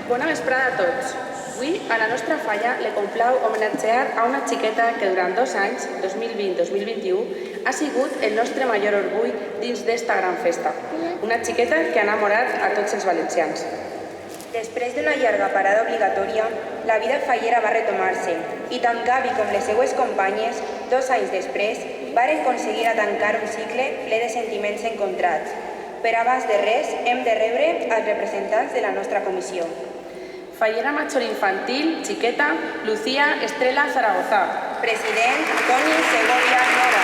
Bona vesprada a tots. Avui, a la nostra falla, li complau homenatjar a una xiqueta que durant 2 anys, 2020-2021, ha sigut el nostre major orgull dins d'esta gran festa. Una xiqueta que ha enamorat a tots els valencians. Després d'una llarga parada obligatòria, la vida fallera va retomar-se i tant Gavi com les seues companyes, 2 anys després, varen aconseguir tancar un cicle ple de sentiments encontrats. Per abans de res, hem de rebre els representants de la nostra comissió. Fallera major infantil, xiqueta, Lucía Estrela Zaragoza. President, Toni Segovia Nova.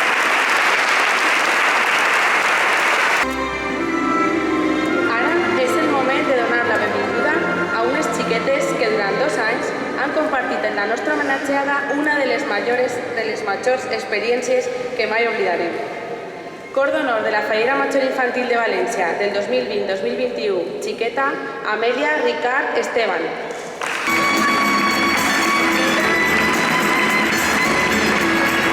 Ara és el moment de donar la benvinguda a unes xiquetes que durant 2 anys han compartit en la nostra homenatjada una de les majors experiències que mai oblidarem. Cor d'honor de la Fallera Major Infantil de València del 2020-2021, xiqueta Amèlia Ricard Esteban.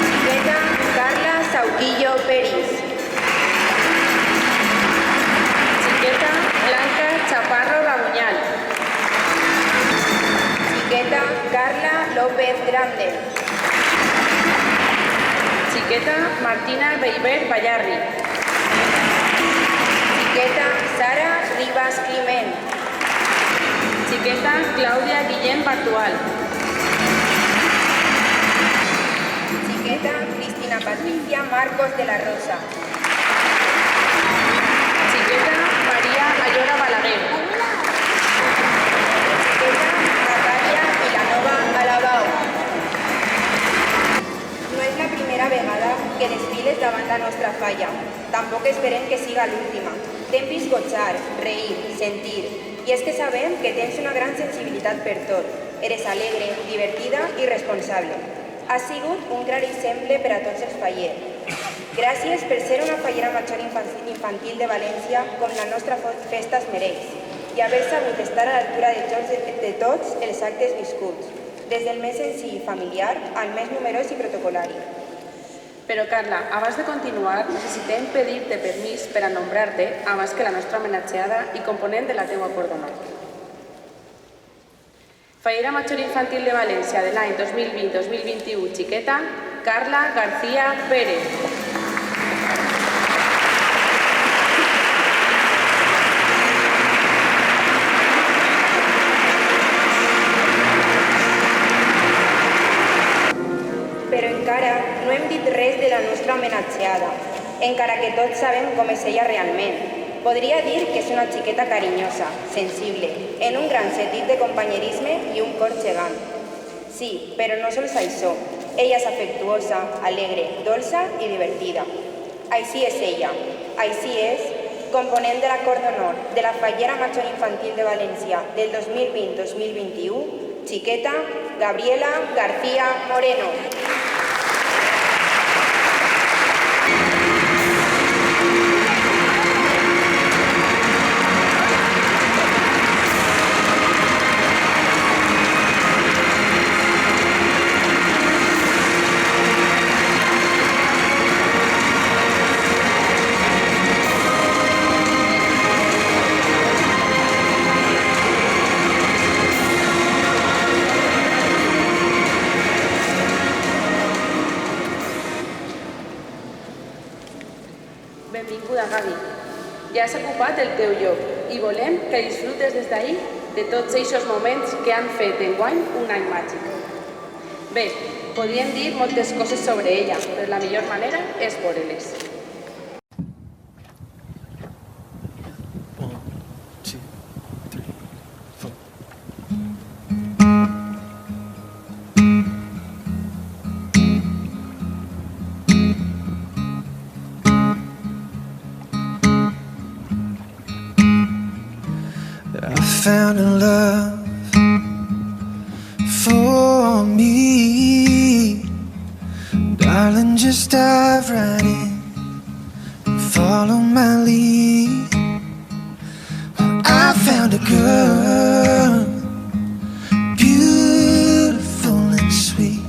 Xiqueta Carla Sauquillo Peris. Xiqueta Blanca Chaparro Rabuñal. Xiqueta Carla López Grande. Xiqueta Martina Beiber Ballarri. Xiqueta Sara Ribas Climent. Xiqueta Claudia Guillén Bartual. Xiqueta Cristina Patricia Marcos de la Rosa. Xiqueta María Ayora Balaguer. Xiqueta Natalia Vilanova Alabao. No és la primera vegada que desfiles davant la nostra falla. Tampoc esperem que siga l'última. T'hem vist gotzar, reir, sentir. I és que sabem que tens una gran sensibilitat per tot. Eres alegre, divertida i responsable. Has sigut un gran exemple per a tots els fallers. Gràcies per ser una fallera major infantil de València com la nostra festa es mereix i haver sabut estar a l'altura de tots els actes viscuts, des del més senzill i familiar al més numerós i protocolari. Però, Carla, abans de continuar, necessitem pedir-te permís per a nombrar-te abans que la nostra homenatjada i component de la teua cor d'honor. Fallera Major Infantil de València de l'any 2020-2021, xiqueta, Carla García Pérez. Però encara no hem dit res de la nostra homenatjada, encara que tots sabem com és ella realment. Podria dir que és una xiqueta carinyosa, sensible, en un gran sentit de companyerisme i un cor gegant. Sí, però no sols això. Ella és afectuosa, alegre, dolça i divertida. Així és ella. Així és, component de la cor d'honor de la Fallera Major Infantil de València del 2020-2021, xiqueta Gabriela García Moreno. Benvinguda, Gavi. Ja has ocupat el teu lloc i volem que disfrutes des d'ahir de tots aquests moments que han fet enguany un any màgic. Bé, podríem dir moltes coses sobre ella, però la millor manera és veure-les. I found a love for me. Darling, just dive right in and follow my lead. I found a girl, beautiful and sweet.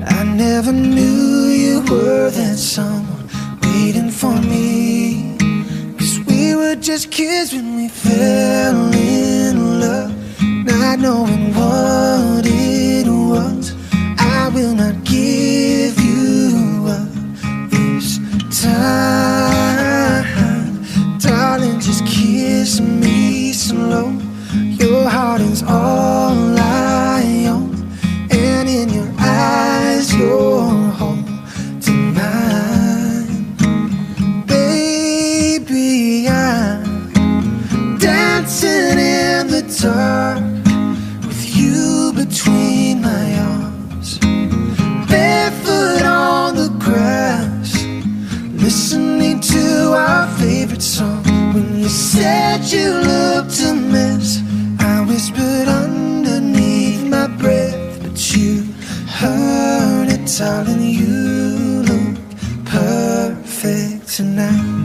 I never knew you were that someone waiting for me. 'Cause we were just kids when we fell in love. not knowing what it was. I will not give you up this time. Darling, just kiss me slow. Your heart is all I own, and in your eyes you're holding mine. Baby, I'm dancing in the dark with you between my arms, barefoot on the grass, listening to our favorite song. When you said you looked a mess, I whispered underneath my breath, but you heard it, darling. You look perfect tonight.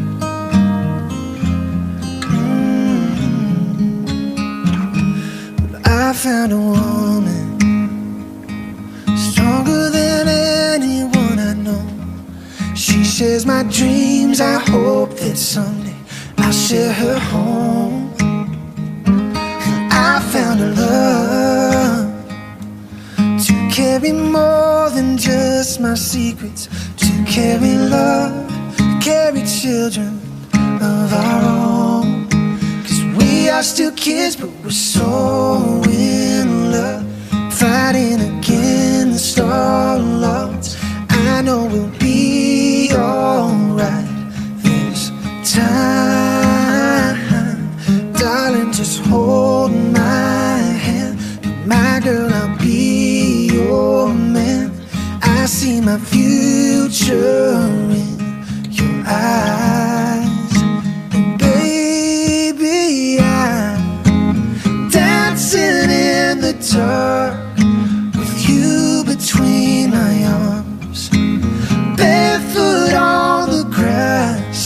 I found a woman stronger than anyone I know. She shares my dreams. I hope that someday I'll share her home. And I found a love to carry more than just my secrets, to carry love, carry children of our own. 'Cause we are still kids, but we're so in love, fighting against all odds. I know we'll be alright this time. Darling, just hold my hand. Be my girl, I'll be your man. I see my future in your eyes. And baby, I'm dancing in the dark with you between my arms, barefoot on the grass,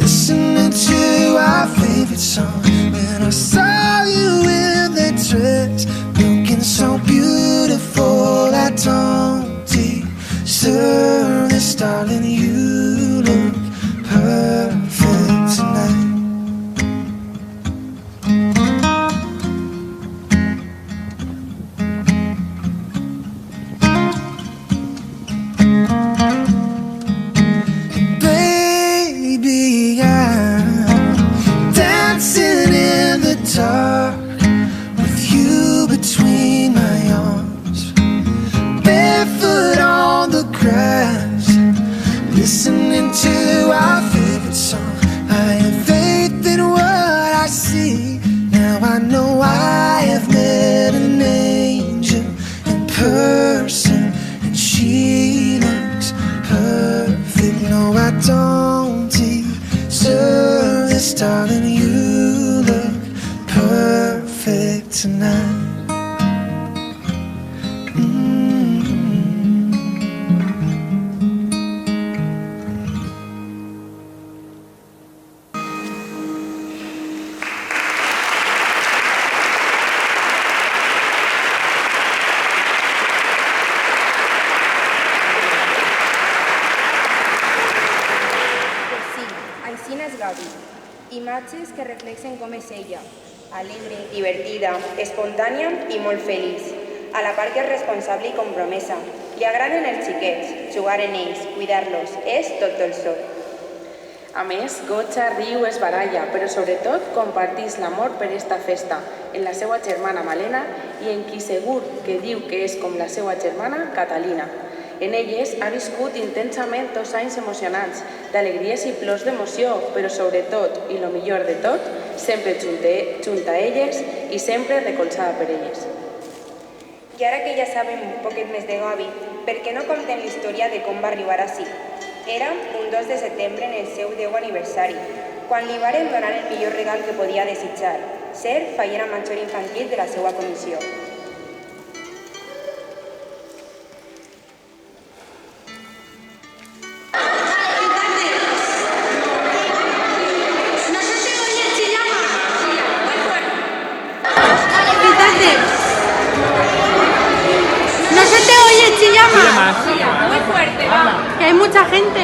listening to our favorite song. When I saw you in that dress, looking so beautiful, I don't deserve this, darling. You look perfect tonight. Baby, I'm dancing in the dark with you between my arms, barefoot on the grass, listening to our favorite song. I have faith in what I see. Now I know I have met an angel in person, and she looks perfect. No, I don't deserve this, darling. You look perfect tonight. Imatges que reflexen com és ella, alegre, divertida, espontània i molt feliç, a la part que és responsable i compromesa. Li agraden els xiquets, jugar en ells, cuidar-los, és tot dolçor. A més, gotxa, riu, es baralla, però sobretot compartís l'amor per esta festa en la seva germana Malena i en qui segur que diu que és com la seva germana Catalina. En elles ha viscut intensament 2 anys emocionants, d'alegries i plors d'emoció, però sobretot, i lo millor de tot, sempre junt a elles i sempre recolzada per elles. I ara que ja sabem un poquet més de Gavi, per què no contem la història de com va arribar ací? Era un 2 de setembre en el seu 10è aniversari, quan li varen donar el millor regal que podia desitjar, ser fallera major infantil de la seva comissió. Muy fuerte, va. Que hay mucha gente.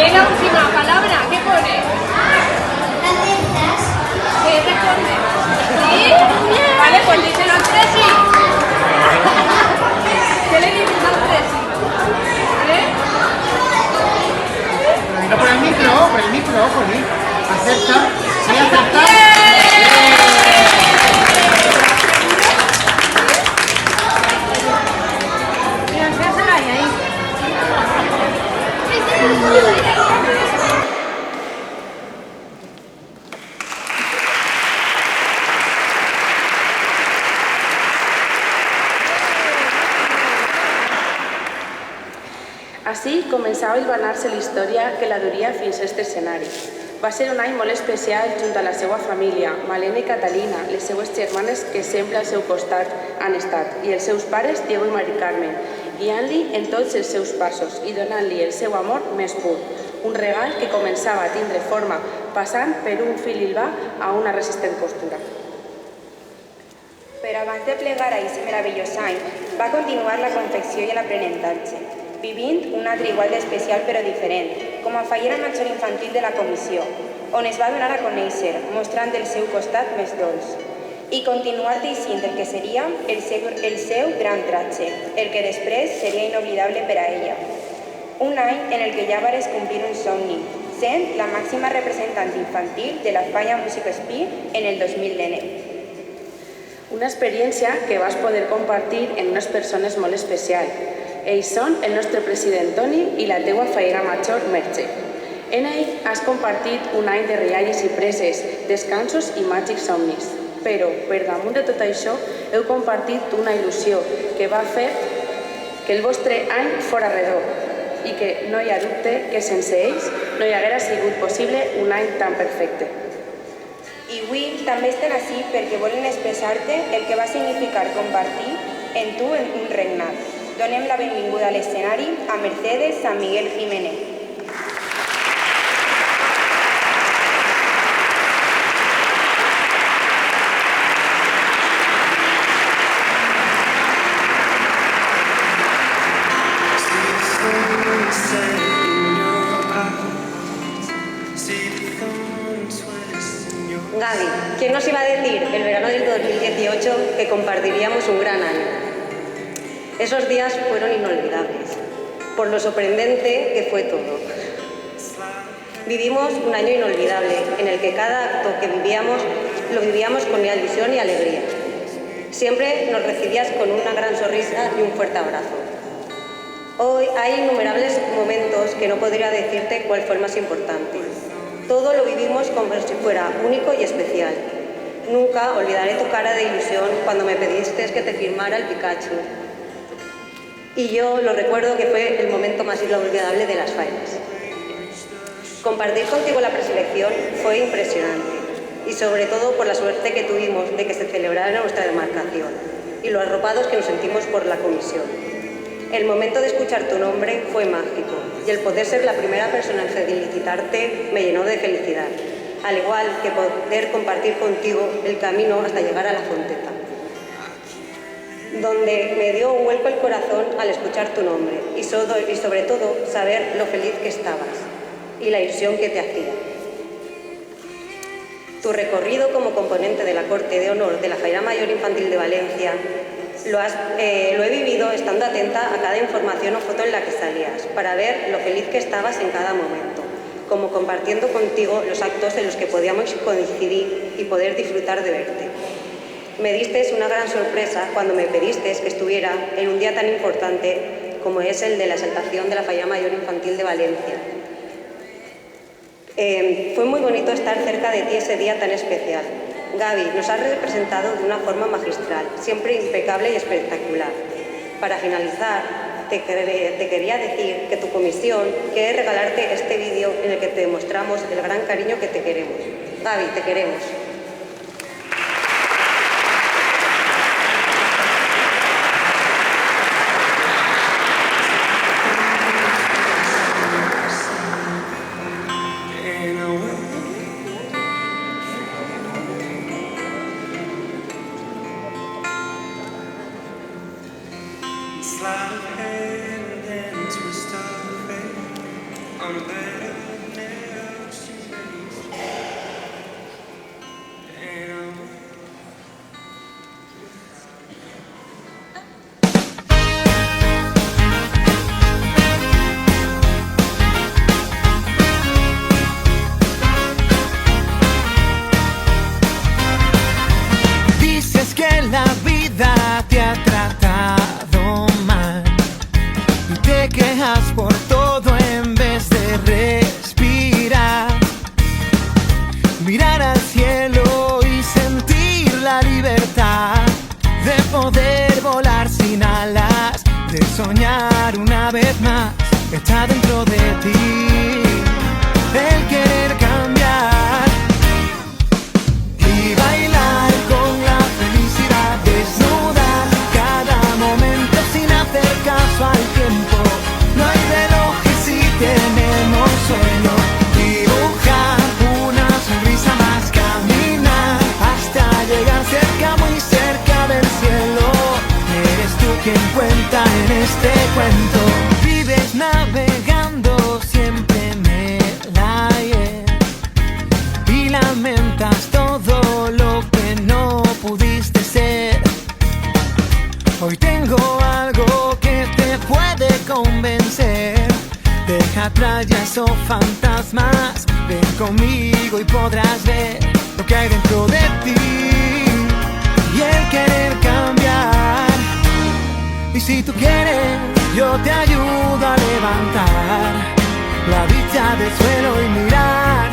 Lee la última palabra, ¿qué pone? ¿Qué responde? ¿Sí? Vale, pues díselo al Presi. ¿Qué le dices al Presi? No, por el micro, por mí. Acepta, sí, acepta. Mira, enséñasela ahí. Així començava a hilvanar-se la història que la duria fins a aquest escenari. Va ser un any molt especial junt a la seva família, Malena i Catalina, les seues germanes que sempre al seu costat han estat, i els seus pares, Diego i Mari Carmen, guiant-li en tots els seus passos i donant-li el seu amor més pur. Un regal que començava a tindre forma, passant per un fil hilvà a una resistent postura. Però abans de plegar a aquest meravellós any, va continuar la confecció i l'aprenentatge, vivint un altre igual d'especial però diferent, com a fallera major infantil de la comissió, on es va donar a conèixer, mostrant el seu costat més dolç, i continuar teixint el que seria el seu gran tratge, el que després seria inoblidable per a ella. Un any en el que ja vares complir un somni, sent la màxima representant infantil de la Falla Músic Espí en el 2019. Una experiència que vas poder compartir en unes persones molt especials. Ells són el nostre president Toni i la teua fallera major Merche. En ell has compartit un any de rialles i preses, descansos i màgics somnis. Però, per damunt de tot això, heu compartit una il·lusió que va fer que el vostre any fora redó i que no hi ha dubte que sense ells no hi haguera sigut possible un any tan perfecte. I avui també estan així perquè volen expressar-te el que va significar compartir en tu en un regnat. Donem la benvinguda a l'escenari a Mercedes San Miguel Jiménez. Gaby, ¿quién nos iba a decir el verano del 2018 que compartiríamos un gran año? Esos días fueron inolvidables, por lo sorprendente que fue todo. Vivimos un año inolvidable, en el que cada acto que vivíamos, lo vivíamos con ilusión y alegría. Siempre nos recibías con una gran sonrisa y un fuerte abrazo. Hoy hay innumerables momentos que no podría decirte cuál fue el más importante. Todo lo vivimos como si fuera único y especial. Nunca olvidaré tu cara de ilusión cuando me pediste que te firmara el Pikachu. Y yo lo recuerdo que fue el momento más inolvidable de las fallas. Compartir contigo la preselección fue impresionante, y sobre todo por la suerte que tuvimos de que se celebrara nuestra demarcación y lo arropados que nos sentimos por la comisión. El momento de escuchar tu nombre fue mágico, y el poder ser la primera persona en felicitarte me llenó de felicidad, al igual que poder compartir contigo el camino hasta llegar a la Fonteta, donde me dio un vuelco el corazón al escuchar tu nombre y sobre todo saber lo feliz que estabas y la ilusión que te hacía. Tu recorrido como componente de la Corte de Honor de la Fallera Mayor Infantil de Valencia lo he vivido estando atenta a cada información o foto en la que salías, para ver lo feliz que estabas en cada momento, como compartiendo contigo los actos en los que podíamos coincidir y poder disfrutar de verte. Me diste una gran sorpresa cuando me pediste que estuviera en un día tan importante como es el de la exaltación de la Fallera Mayor Infantil de Valencia. Fue muy bonito estar cerca de ti ese día tan especial. Gaby, nos has representado de una forma magistral, siempre impecable y espectacular. Para finalizar, te quería decir que tu comisión quiere regalarte este vídeo en el que te demostramos el gran cariño que te queremos. Gaby, te queremos. Slide hand and twist of fate on a bed. vez más está dentro de ti, el querer cambiar y bailar con la felicidad, desnudar cada momento sin hacer caso al tiempo. No hay relojes si tenemos sueño, dibujar una sonrisa más, caminar hasta llegar cerca, muy cerca del cielo. Eres tú quien cuenta en este cuento. Vives navegando siempre en el aire y lamentas todo lo que no pudiste ser. Hoy tengo algo que te puede convencer. Deja atrás ya esos fantasmas, ven conmigo y podrás ver lo que hay dentro de ti y el querer cambiar. Y si tú quieres, yo te ayudo a levantar la vista del suelo y mirar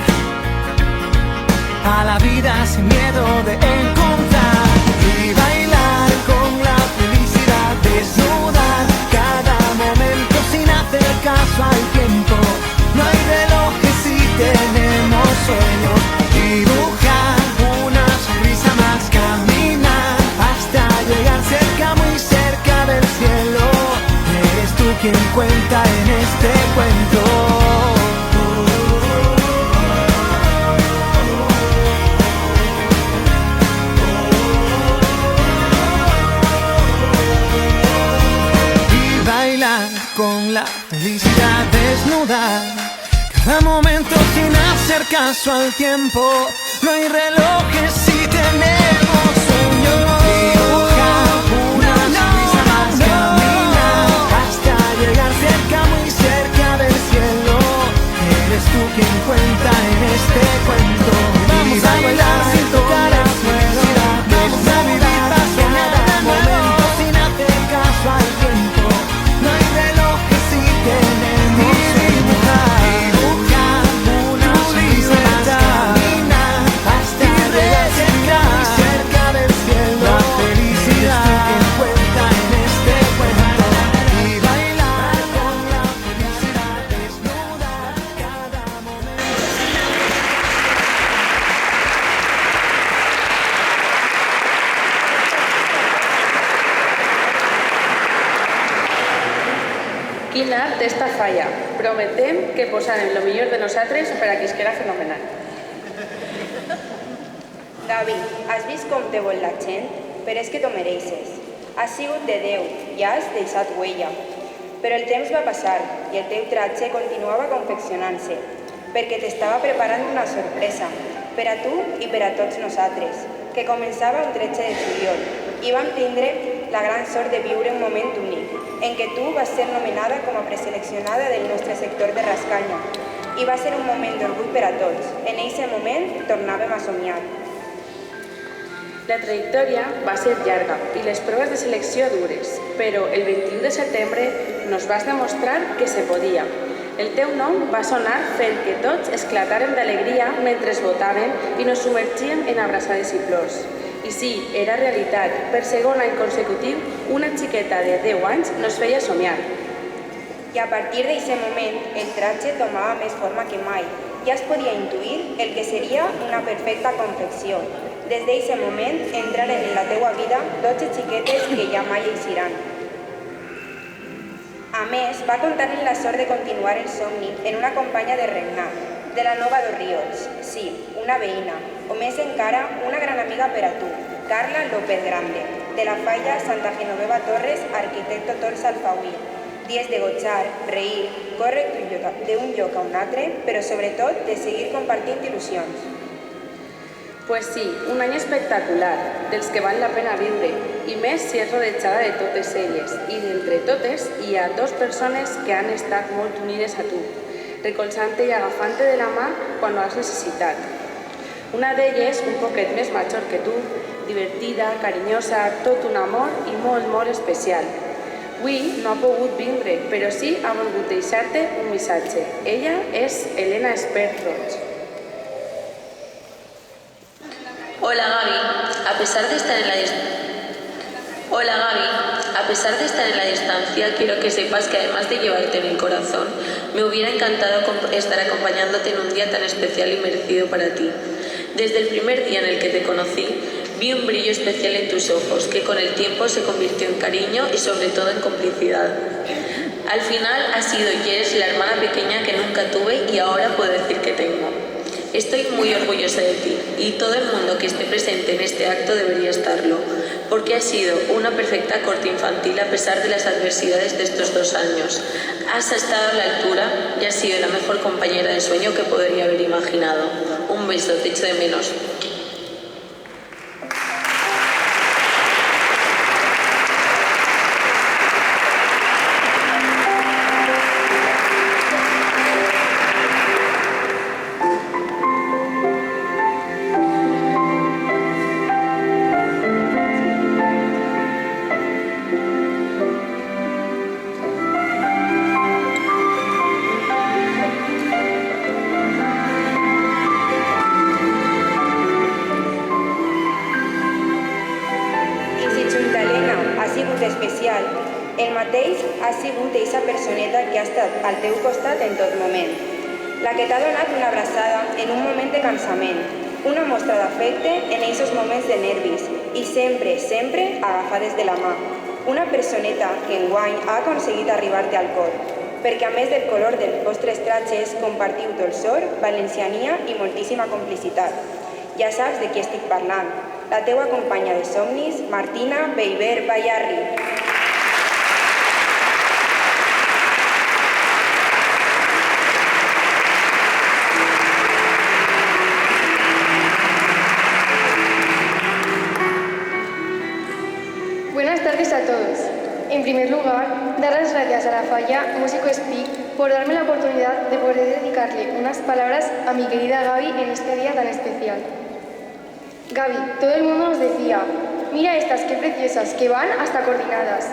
a la vida sin miedo de encontrar y bailar con la felicidad, desnudar cada momento sin hacer caso al tiempo. No hay relojes si tenemos sueños, dibujar una sonrisa más, caminar hasta llegar cerca, muy cerca del cielo. Eres tú quien cuenta en este cuento. Con la felicidad, desnudar cada momento sin hacer caso al tiempo. No hay relojes si tenemos sueños. Dibujar una sonrisa más, caminar hasta llegar cerca, muy cerca del cielo. Eres tú quien cuenta en este cuento. Vamos a bailar sin tocar el suelo. Vamos a vivir paso cada momento sin hacer caso al tiempo. No hay relojes si tenemos dibujar una sonrisa más, caminar hasta llegar cerca, muy cerca del cielo. La felicidad que cuenta en este cuento y bailar con la felicidad, desnudar cada momento. Quin art esta falla. Prometem que posarem lo millor de nosaltres per a que isquera fenomenal. Gavi, has vist com te vol la gent? Però és que t'ho mereixes. Has sigut de Déu i has deixat huella. Però el temps va passar i el teu tratge continuava confeccionant-se, perquè t'estava preparant una sorpresa, per a tu i per a tots nosaltres, que començava un 13 de juliol i vam tindre la gran sort de viure un moment únic, en què tu vas ser nomenada com a preseleccionada del nostre sector de Rascanya. I va ser un moment d'orgull per a tots. En aquest moment tornàvem a somiar. La trajectòria va ser llarga i les proves de selecció dures, però el 21 de setembre nos vas demostrar que se podia. El teu nom va sonar fent que tots esclatàrem d'alegria mentre votaven i nos submergíem en abraçades i plors. I sí, era realitat. Per segon any consecutiu, una xiqueta de 10 anys nos feia somiar. I a partir d'aquest moment, el tratge tomava més forma que mai. Ja es podia intuir el que seria una perfecta confecció. Des d'aquest moment entraren en la teua vida 12 xiquetes que ja mai eixiran. A més, va comptar amb la sort de continuar el somni en una companya de regnar, de la Nova d'Orriols, sí, una veïna, o més encara, una gran amiga per a tu, Carla López Grande, de la falla Santa Genoveva Torres, arquitecto Tors Alfauí. Dies de gotzar, reir, córrer d'un lloc a un altre, però sobretot de seguir compartint il·lusions. Pues sí, un any espectacular, dels que val la pena viure, i més si és rodejada de totes elles. I d'entre totes hi ha 2 persones que han estat molt unides a tu, recolzant-te i agafant-te de la mà quan ho has necessitat. Una d'elles, un poquet més major que tu, divertida, carinyosa, tot un amor i molt, molt especial. Avui no ha pogut vindre, però sí ha volgut deixar-te un missatge. Ella és Elena Espert Roig. Hola Gaby, a pesar de estar A pesar de estar en la distancia, quiero que sepas que además de llevarte en el corazón, me hubiera encantado estar acompañándote en un día tan especial y merecido para ti. Desde el primer día en el que te conocí, vi un brillo especial en tus ojos, que con el tiempo se convirtió en cariño y sobre todo en complicidad. Al final has sido y eres la hermana pequeña que nunca tuve y ahora puedo decir que tengo. Estoy muy orgullosa de ti y todo el mundo que esté presente en este acto debería estarlo, porque has sido una perfecta corte infantil a pesar de las adversidades de estos 2 años. Has estado a la altura y has sido la mejor compañera de sueño que podría haber imaginado. Un beso, te echo de menos. especial. El mateix ha sigut eixa personeta que ha estat al teu costat en tot moment. La que t'ha donat una abraçada en un moment de cansament, una mostra d'afecte en eixos moments de nervis i sempre, sempre agafades de la mà. Una personeta que enguany ha aconseguit arribar-te al cor, perquè a més del color dels vostres tratges compartiu dolçor, valenciania i moltíssima complicitat. Ja saps de qui estic parlant, la teua companya de somnis, Martina Beiber Bayarri. Buenas tardes a todos. En primer lugar, dar las gracias a la Falla Músico Speak por darme la oportunidad de poder dedicarle unas palabras a mi querida Gaby en este día tan especial. Gaby, todo el mundo nos decía, mira estas, qué preciosas, que van hasta coordinadas.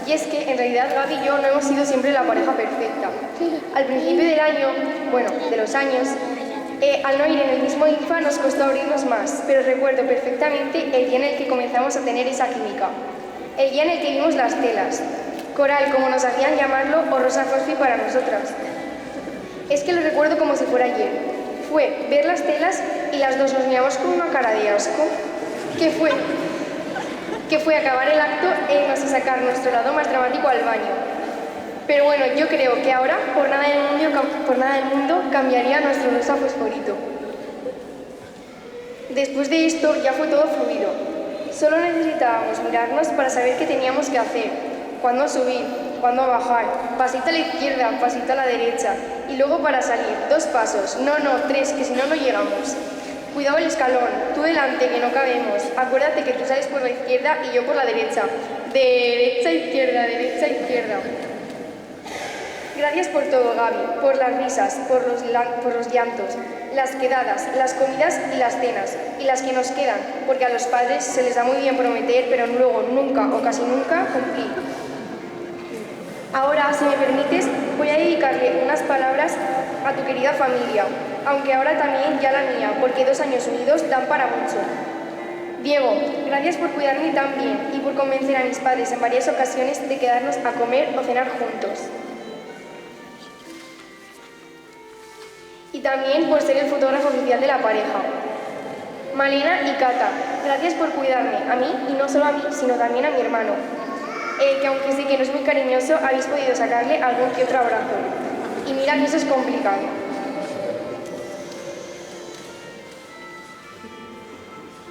Y es que en realidad Gaby y yo no hemos sido siempre la pareja perfecta. Al principio del año, bueno, de los años, al no ir en el mismo IFA nos costó abrirnos más, pero recuerdo perfectamente el día en el que comenzamos a tener esa química. El día en el que vimos las telas, coral como nos hacían llamarlo o rosa fosfi para nosotras. Es que lo recuerdo como si fuera ayer. Fue ver las telas y las dos nos miramos con una cara de asco. Que fue acabar el acto e irnos a sacar nuestro lado más dramático al baño. Pero bueno, yo creo que ahora por nada del mundo cambiaría nuestro rosa fosforito. Después de esto ya fue todo fluido. Solo necesitábamos mirarnos para saber qué teníamos que hacer, cuándo subir, cuándo bajar, pasito a la izquierda, pasito a la derecha, y luego para salir, 2 pasos, no, 3, que si no, no llegamos. Cuidado el escalón, tú delante, que no cabemos, acuérdate que tú sales por la izquierda y yo por la derecha, derecha, izquierda, derecha, izquierda. Gracias por todo, Gaby, por las risas, por los llantos, las quedadas, las comidas y las cenas, y las que nos quedan, porque a los padres se les da muy bien prometer, pero luego nunca o casi nunca cumplir. Ahora, si me permites, voy a dedicarle unas palabras a tu querida familia, aunque ahora también ya la mía, porque 2 años unidos dan para mucho. Diego, gracias por cuidarme tan bien y por convencer a mis padres en varias ocasiones de quedarnos a comer o cenar juntos. Y también por ser el fotógrafo oficial de la pareja. Malena y Cata, gracias por cuidarme, a mí y no solo a mí, sino también a mi hermano, que aunque sé que no es muy cariñoso, habéis podido sacarle algún que otro abrazo. Y mira que eso es complicado.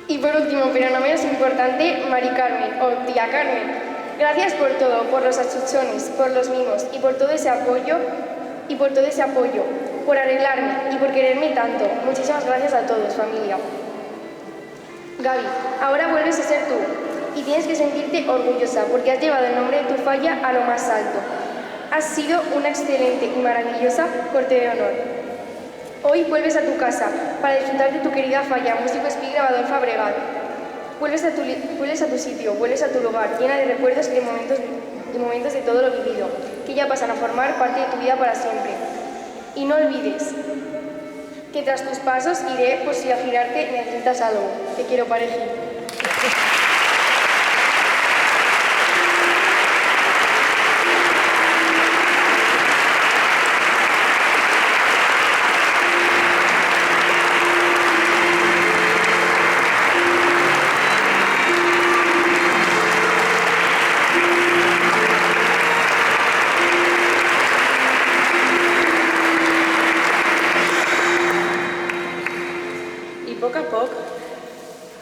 Y por último, pero no menos importante, Mari Carmen, o tía Carmen, gracias por todo, por los achuchones, por los mimos y por todo ese apoyo, por arreglarme y por quererme tanto. Muchísimas gracias a todos, familia. Gaby, ahora vuelves a ser tú y tienes que sentirte orgullosa porque has llevado el nombre de tu falla a lo más alto. Has sido una excelente y maravillosa corte de honor. Hoy vuelves a tu casa para disfrutar de tu querida falla Músico Speak Grabador Fabregat. Vuelves a tu sitio, vuelves a tu lugar, llena de recuerdos y de momentos de todo lo vivido, que ya pasan a formar parte de tu vida para siempre. Y no olvides que tras tus pasos iré por si al girarte necesitas algo. Te quiero, pareja.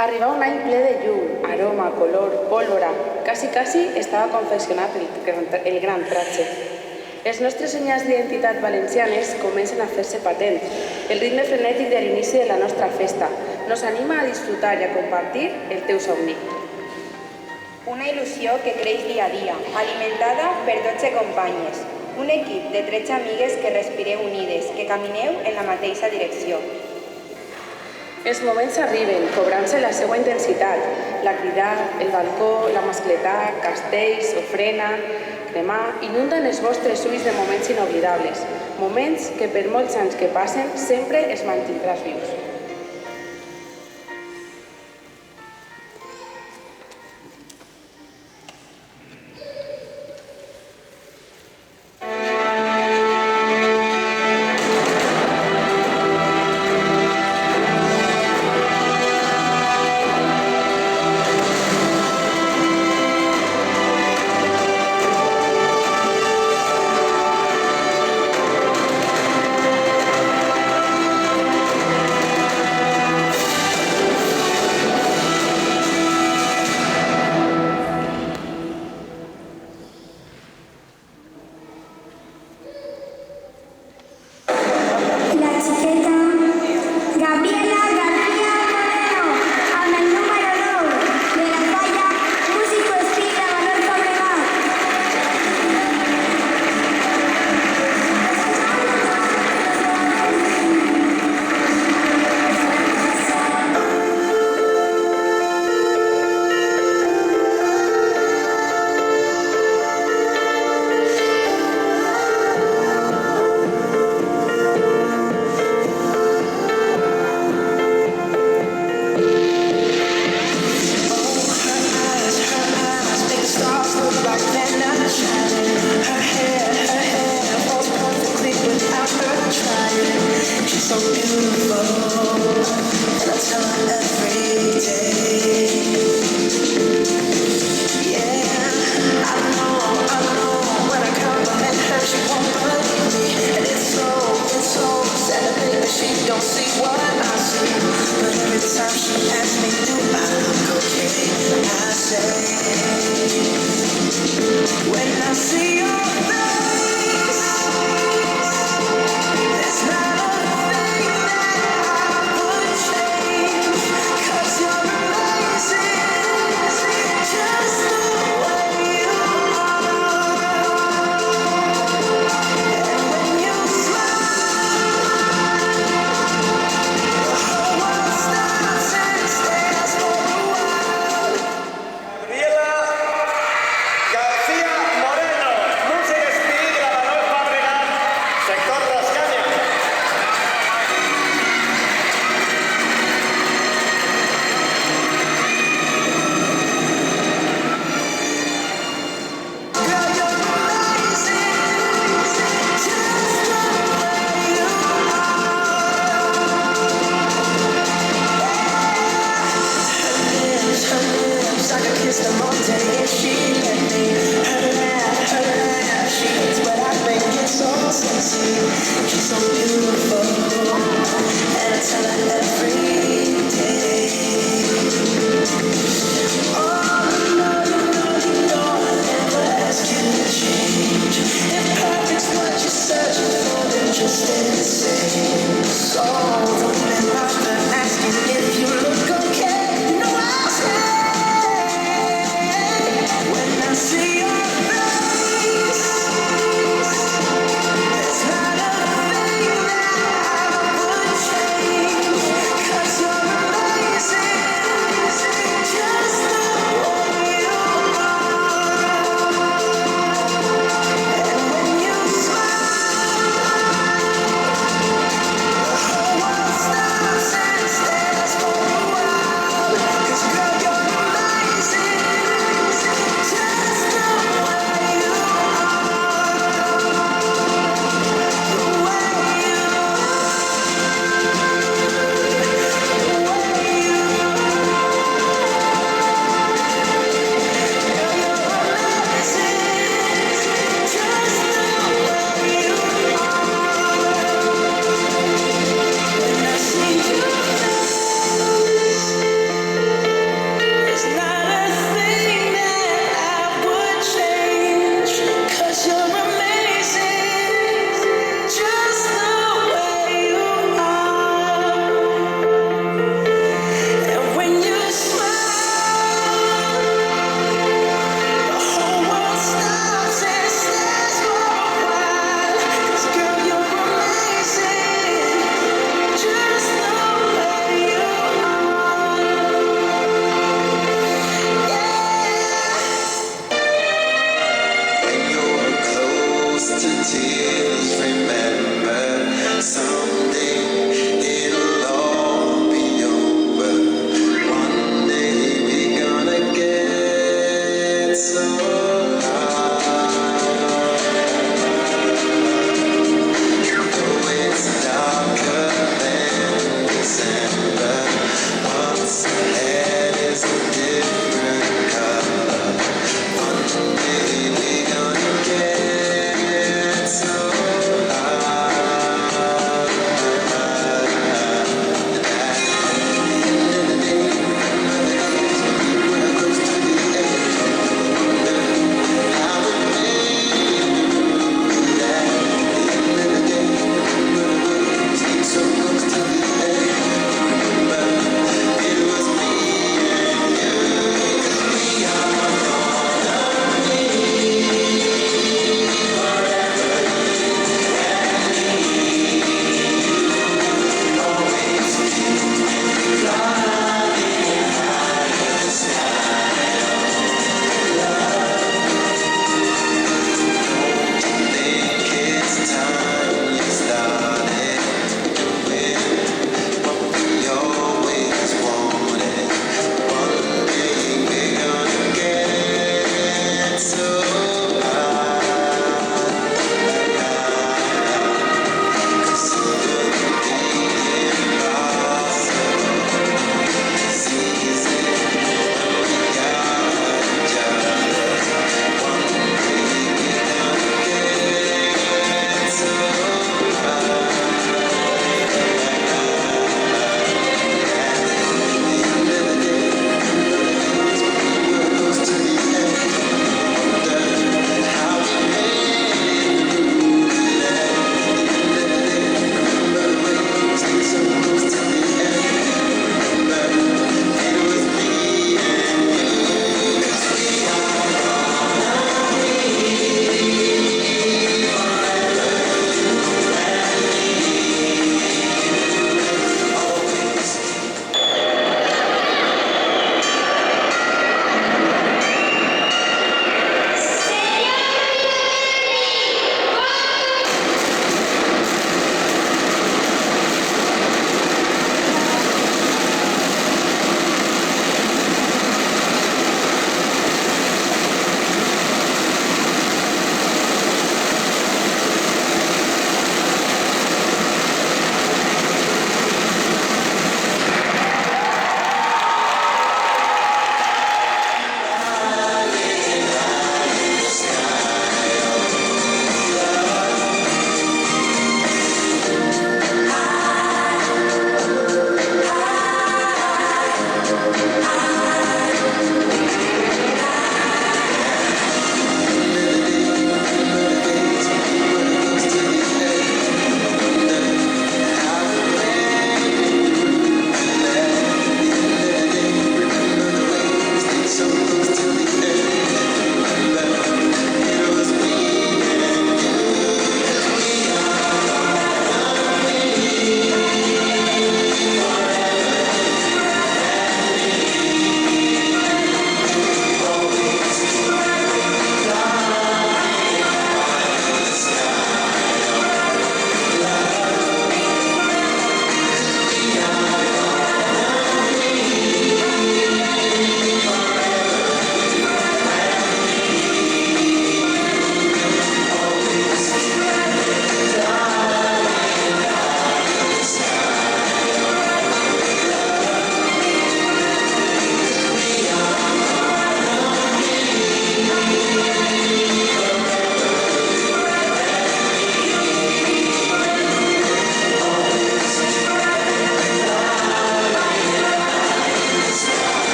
Arribava un any ple de llum, aroma, color, pólvora. Quasi estava confeccionat el gran tratge. Els nostres senyals d'identitat valencianes comencen a fer-se patents. El ritme frenètic de l'inici de la nostra festa nos anima a disfrutar i a compartir el teu somni. Una il·lusió que creix dia a dia, alimentada per 12 companyes. Un equip de 13 amigues que respireu unides, que camineu en la mateixa direcció. Els moments arriben, cobrant-se la seva intensitat. La cridar, el balcó, la mascletà, castells, ofrena, cremar, inunden els vostres ulls de moments inoblidables. Moments que per molts anys que passen sempre els mantindràs vius.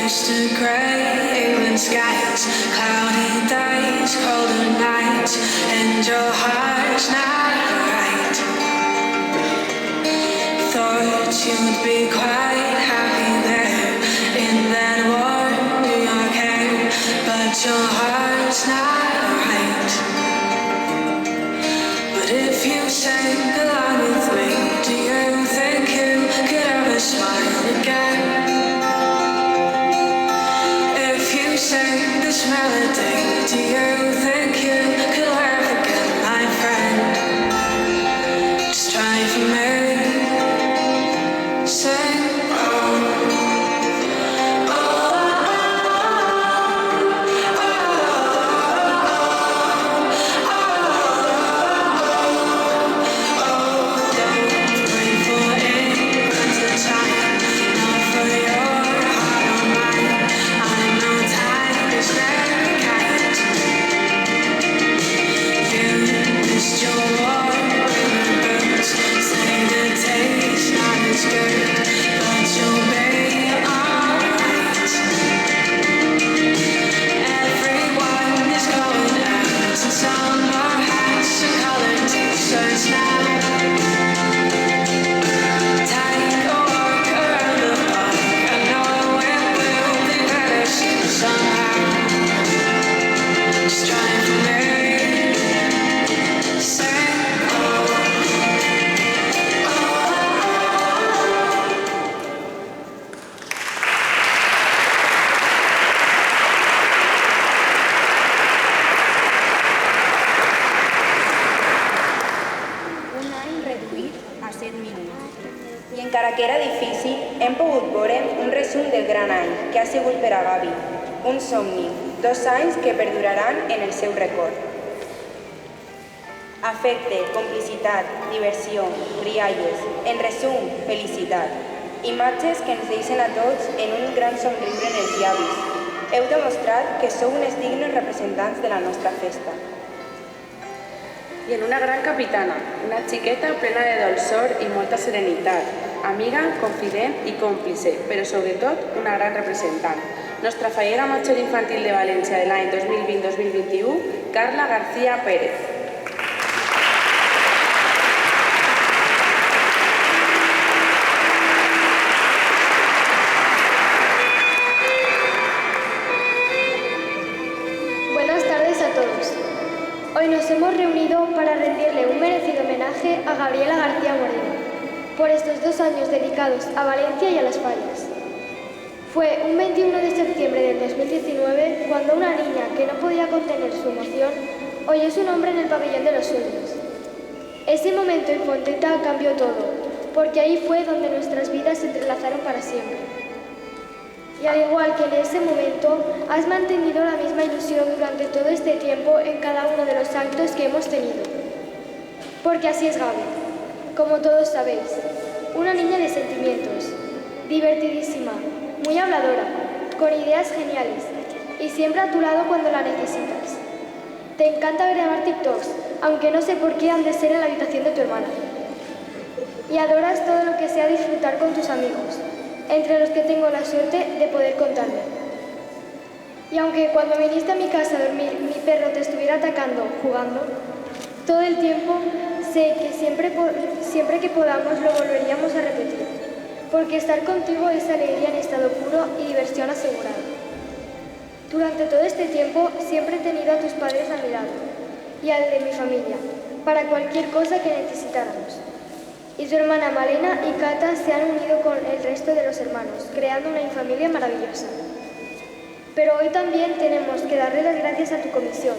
used to grey England skies, cloudy days, colder nights, and your heart's not right. Thought you would be quite happy there in that warm New York air, but your heart's not right. But if you sang along with me, do you think you could ever smile again? If you sang this melody, do you think you could laugh again, my friend? Just try for me. Sing. Que era difícil, hem pogut veure un resum del gran any que ha sigut per a Gavi, un somni, 2 anys que perduraran en el seu record. Afecte, complicitat, diversió, rialles, en resum, felicitat. Imatges que ens deixen a tots en un gran somriure en els llavis. Heu demostrat que sou unes dignes representants de la nostra festa. I en una gran capitana, una xiqueta plena de dolçor i molta serenitat, amiga, confident i còmplice, però sobretot una gran representant. Nostra fallera major infantil de València de l'any 2020-2021, Carla García Pérez. Buenas tardes a todos. Hoy nos hemos reunido para rendirle un merecido homenaje a Gabriela García Moreno por estos 2 años dedicados a Valencia y a las fallas. Fue un 21 de septiembre del 2019 cuando una niña que no podía contener su emoción oyó su nombre en el pabellón de los sueños. Ese momento en Fonteta cambió todo, porque ahí fue donde nuestras vidas se entrelazaron para siempre. Y al igual que en ese momento, has mantenido la misma ilusión durante todo este tiempo en cada uno de los actos que hemos tenido. Porque así es Gaby, como todos sabéis, una niña de sentimientos, divertidísima, muy habladora, con ideas geniales y siempre a tu lado cuando la necesitas. Te encanta grabar TikToks, aunque no sé por qué han de ser en la habitación de tu hermana. Y adoras todo lo que sea disfrutar con tus amigos, entre los que tengo la suerte de poder contarme. Y aunque cuando viniste a mi casa a dormir mi perro te estuviera atacando jugando, todo el tiempo sé que siempre que podamos lo volveríamos a repetir, porque estar contigo es alegría en estado puro y diversión asegurada. Durante todo este tiempo siempre he tenido a tus padres a mi lado y al de mi familia, para cualquier cosa que necesitáramos. Y tu hermana Malena y Cata se han unido con el resto de los hermanos, creando una familia maravillosa. Pero hoy también tenemos que darle las gracias a tu comisión,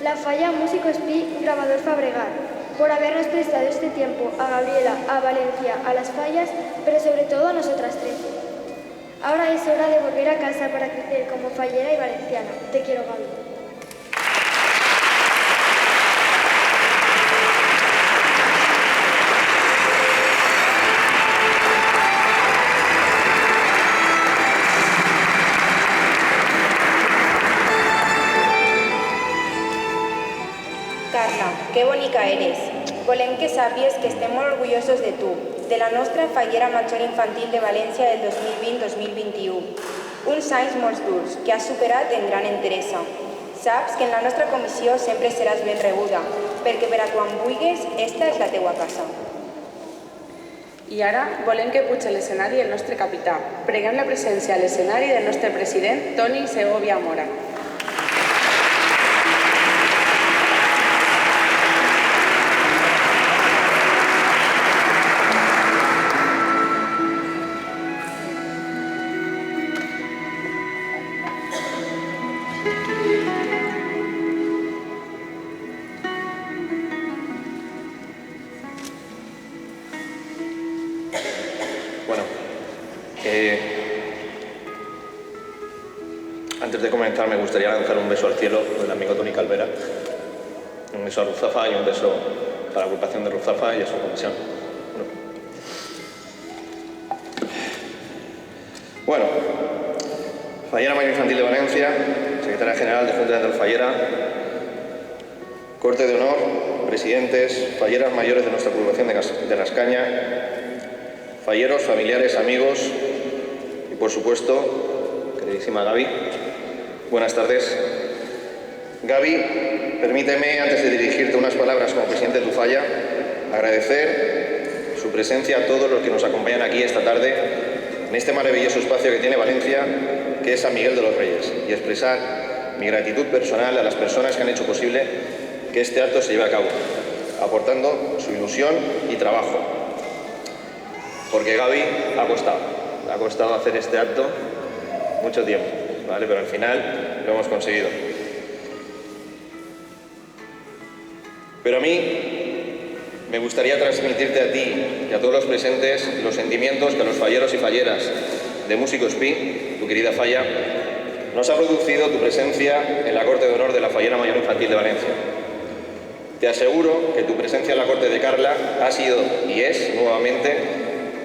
la Falla Músico Espí Grabador Fabregat, por habernos prestado este tiempo a Gabriela, a Valencia, a las fallas, pero sobre todo a nosotras 13. Ahora es hora de volver a casa para crecer como fallera y valenciana. Te quiero, Gaby. Carla, que bonica eres. Volem que sàpies que estem molt orgullosos de tu, de la nostra fallera major infantil de València del 2020-2021. uns anys molt durs que has superat en gran enteresa. Saps que en la nostra comissió sempre seràs ben rebuda, perquè per a quan vulguis, esta és la teua casa. I ara volem que pugi a l'escenari el nostre capità. Preguem la presència a l'escenari del nostre president, Toni Segovia Mora. Antes de comenzar me gustaría lanzar un beso al cielo del amigo Toni Calvera, un beso a Ruzafa y un beso para la agrupación de Ruzafa y a su comisión. Bueno, Fallera Mayor Infantil de Valencia, secretaria general de Junta de Fallera, Corte de Honor, presidentes, falleras mayores de nuestra agrupación de Rascaña, falleros, familiares, amigos y por supuesto, queridísima Gaby. Buenas tardes. Gaby, permíteme, antes de dirigirte unas palabras como presidente de tu falla, agradecer su presencia a todos los que nos acompañan aquí esta tarde en este maravilloso espacio que tiene Valencia, que es San Miguel de los Reyes, y expresar mi gratitud personal a las personas que han hecho posible que este acto se lleve a cabo, aportando su ilusión y trabajo. Porque Gaby ha costado hacer este acto mucho tiempo, ¿vale? Pero al final lo hemos conseguido. Pero a mí me gustaría transmitirte a ti y a todos los presentes los sentimientos que a los falleros y falleras de Músico Espí, tu querida falla, nos ha producido tu presencia en la Corte de Honor de la Fallera Mayor Infantil de Valencia. Te aseguro que tu presencia en la Corte de Carla ha sido y es nuevamente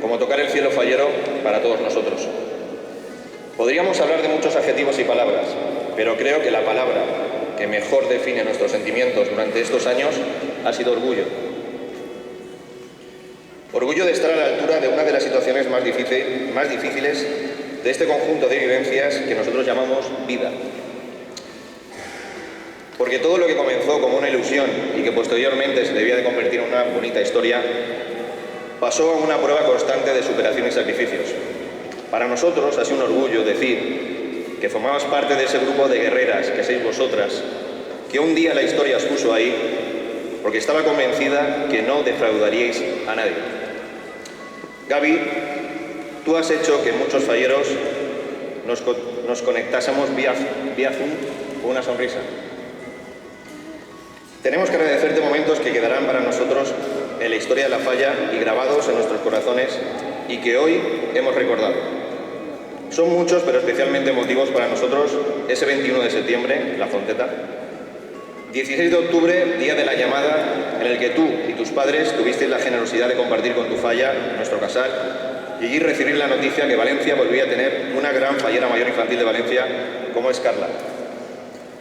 como tocar el cielo fallero para todos nosotros. Podríamos hablar de muchos adjetivos y palabras, pero creo que la palabra que mejor define nuestros sentimientos durante estos años ha sido orgullo. Orgullo de estar a la altura de una de las situaciones más difíciles de este conjunto de vivencias que nosotros llamamos vida. Porque todo lo que comenzó como una ilusión y que posteriormente se debía de convertir en una bonita historia, pasó a una prueba constante de superación y sacrificios. Para nosotros ha sido un orgullo decir que formabas parte de ese grupo de guerreras que sois vosotras, que un día la historia os puso ahí, porque estaba convencida que no defraudaríais a nadie. Gaby, tú has hecho que muchos falleros nos conectásemos vía Zoom con una sonrisa. Tenemos que agradecerte momentos que quedarán para nosotros en la historia de la falla y grabados en nuestros corazones y que hoy hemos recordado. Son muchos, pero especialmente emotivos para nosotros ese 21 de septiembre, La Fonteta, 16 de octubre, día de la llamada, en el que tú y tus padres tuvisteis la generosidad de compartir con tu falla, nuestro casal, y allí recibir la noticia que Valencia volvía a tener una gran fallera mayor infantil de Valencia, como es Carla.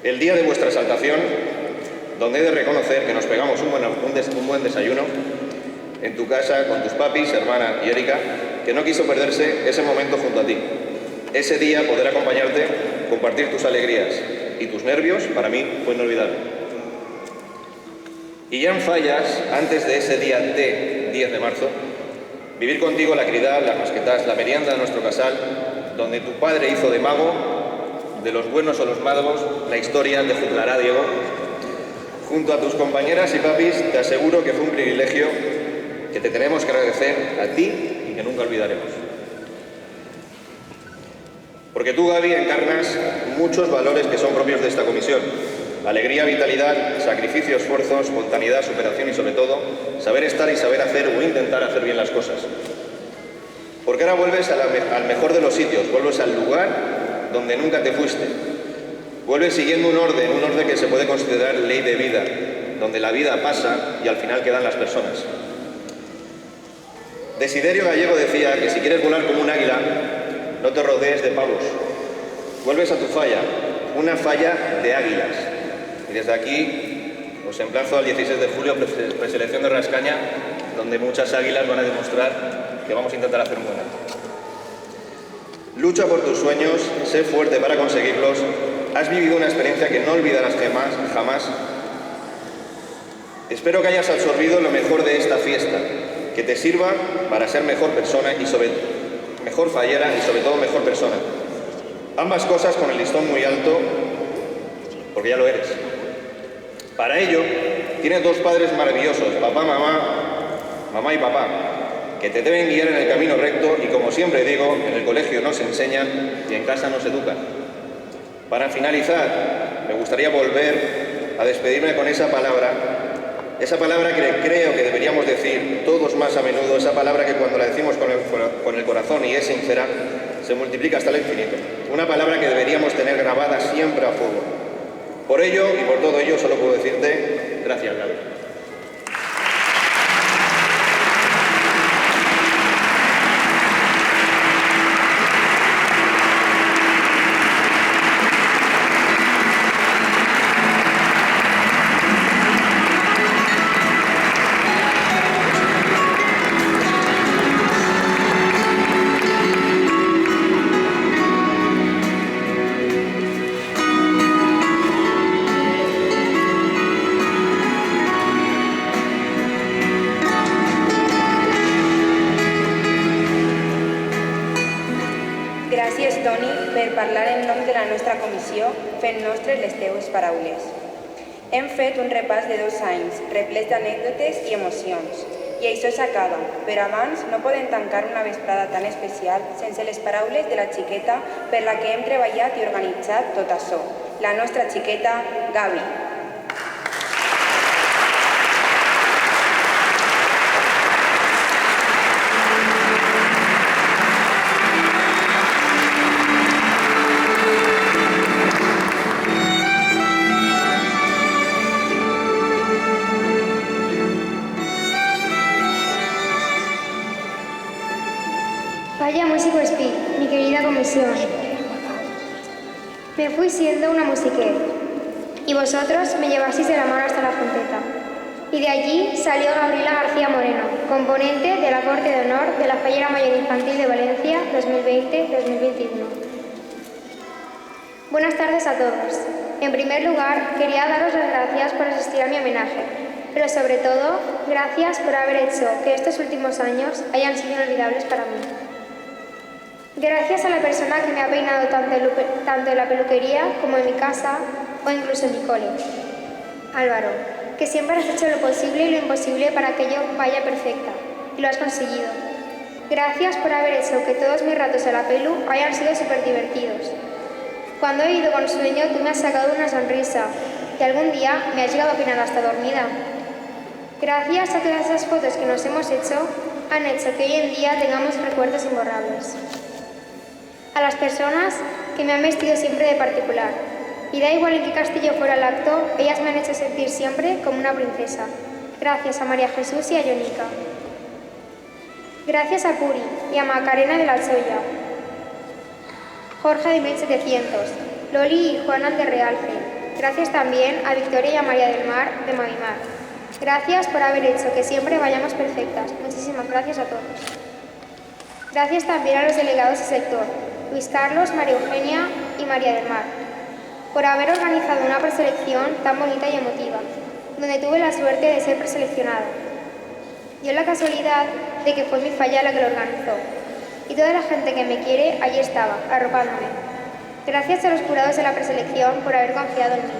El día de vuestra exaltación, donde he de reconocer que nos pegamos un buen desayuno en tu casa con tus papis, hermana y Erika, que no quiso perderse ese momento junto a ti. Ese día poder acompañarte, compartir tus alegrías y tus nervios, para mí fue inolvidable. Y ya en Fallas, antes de ese día de 10 de marzo, vivir contigo la cridad, las masquetas, la merienda de nuestro casal, donde tu padre hizo de mago, de los buenos o los magos, la historia te juzgará, Diego. Junto a tus compañeras y papis, te aseguro que fue un privilegio que te tenemos que agradecer a ti y que nunca olvidaremos. Porque tú, Gaby, encarnas muchos valores que son propios de esta comisión. Alegría, vitalidad, sacrificio, esfuerzo, espontaneidad, superación y, sobre todo, saber estar y saber hacer o intentar hacer bien las cosas. Porque ahora vuelves al mejor de los sitios, vuelves al lugar donde nunca te fuiste. Vuelves siguiendo un orden que se puede considerar ley de vida, donde la vida pasa y al final quedan las personas. Desiderio Gallego decía que si quieres volar como un águila, no te rodees de pavos. Vuelves a tu falla, una falla de águilas. Y desde aquí os emplazo al 16 de julio, preselección de Rascaña, donde muchas águilas van a demostrar que vamos a intentar hacer un buen acto. Lucha por tus sueños, sé fuerte para conseguirlos. Has vivido una experiencia que no olvidarás jamás. Espero que hayas absorbido lo mejor de esta fiesta, que te sirva para ser mejor persona y mejor fallera y sobre todo mejor persona. Ambas cosas con el listón muy alto, porque ya lo eres. Para ello, tienes dos padres maravillosos, mamá y papá, que te deben guiar en el camino recto y, como siempre digo, en el colegio no se enseñan y en casa no se educan. Para finalizar, me gustaría volver a despedirme con esa palabra que creo que deberíamos decir todos más a menudo, esa palabra que cuando la decimos con el corazón y es sincera, se multiplica hasta el infinito. Una palabra que deberíamos tener grabada siempre a fuego. Por ello y por todo ello solo puedo decirte gracias, Gaby. Gràcies, Toni, per parlar en nom de la nostra comissió, fent nostres les teues paraules. Hem fet un repàs de 2 anys, replets d'anècdotes i emocions. I això s'acaba, però abans no podem tancar una vesprada tan especial sense les paraules de la xiqueta per la que hem treballat i organitzat tot això, la nostra xiqueta Gaby. Falla Músico Speak, mi querida comisión. Me fui siendo una musiquera y vosotros me llevasteis de la mano hasta la Fonteta. Y de allí salió Gabriela García Moreno, componente de la Corte de Honor de la Fallera Mayor Infantil de Valencia 2020-2021. Buenas tardes a todos. En primer lugar, quería daros las gracias por asistir a mi homenaje, pero sobre todo, gracias por haber hecho que estos últimos años hayan sido inolvidables para mí. Gracias a la persona que me ha peinado tanto en la peluquería como en mi casa o incluso en mi cole. Álvaro, que siempre has hecho lo posible y lo imposible para que yo vaya perfecta, y lo has conseguido. Gracias por haber hecho que todos mis ratos en la pelu hayan sido súper divertidos. Cuando he ido con sueño, tú me has sacado una sonrisa, y algún día me has llegado a opinar hasta dormida. Gracias a todas esas fotos que nos hemos hecho, han hecho que hoy en día tengamos recuerdos imborrables. A las personas que me han vestido siempre de particular, y da igual en qué castillo fuera el acto, ellas me han hecho sentir siempre como una princesa. Gracias a María Jesús y a Yonica. Gracias a Puri y a Macarena de la Alsoya, Jorge de 1700, Loli y Juana de Realce. Gracias también a Victoria y a María del Mar de Mavimar. Gracias por haber hecho que siempre vayamos perfectas. Muchísimas gracias a todos. Gracias también a los delegados del sector, Luis Carlos, María Eugenia y María del Mar, por haber organizado una preselección tan bonita y emotiva, donde tuve la suerte de ser preseleccionada. Dio la casualidad de que fue mi falla la que lo organizó, y toda la gente que me quiere allí estaba, arropándome. Gracias a los jurados de la preselección por haber confiado en mí.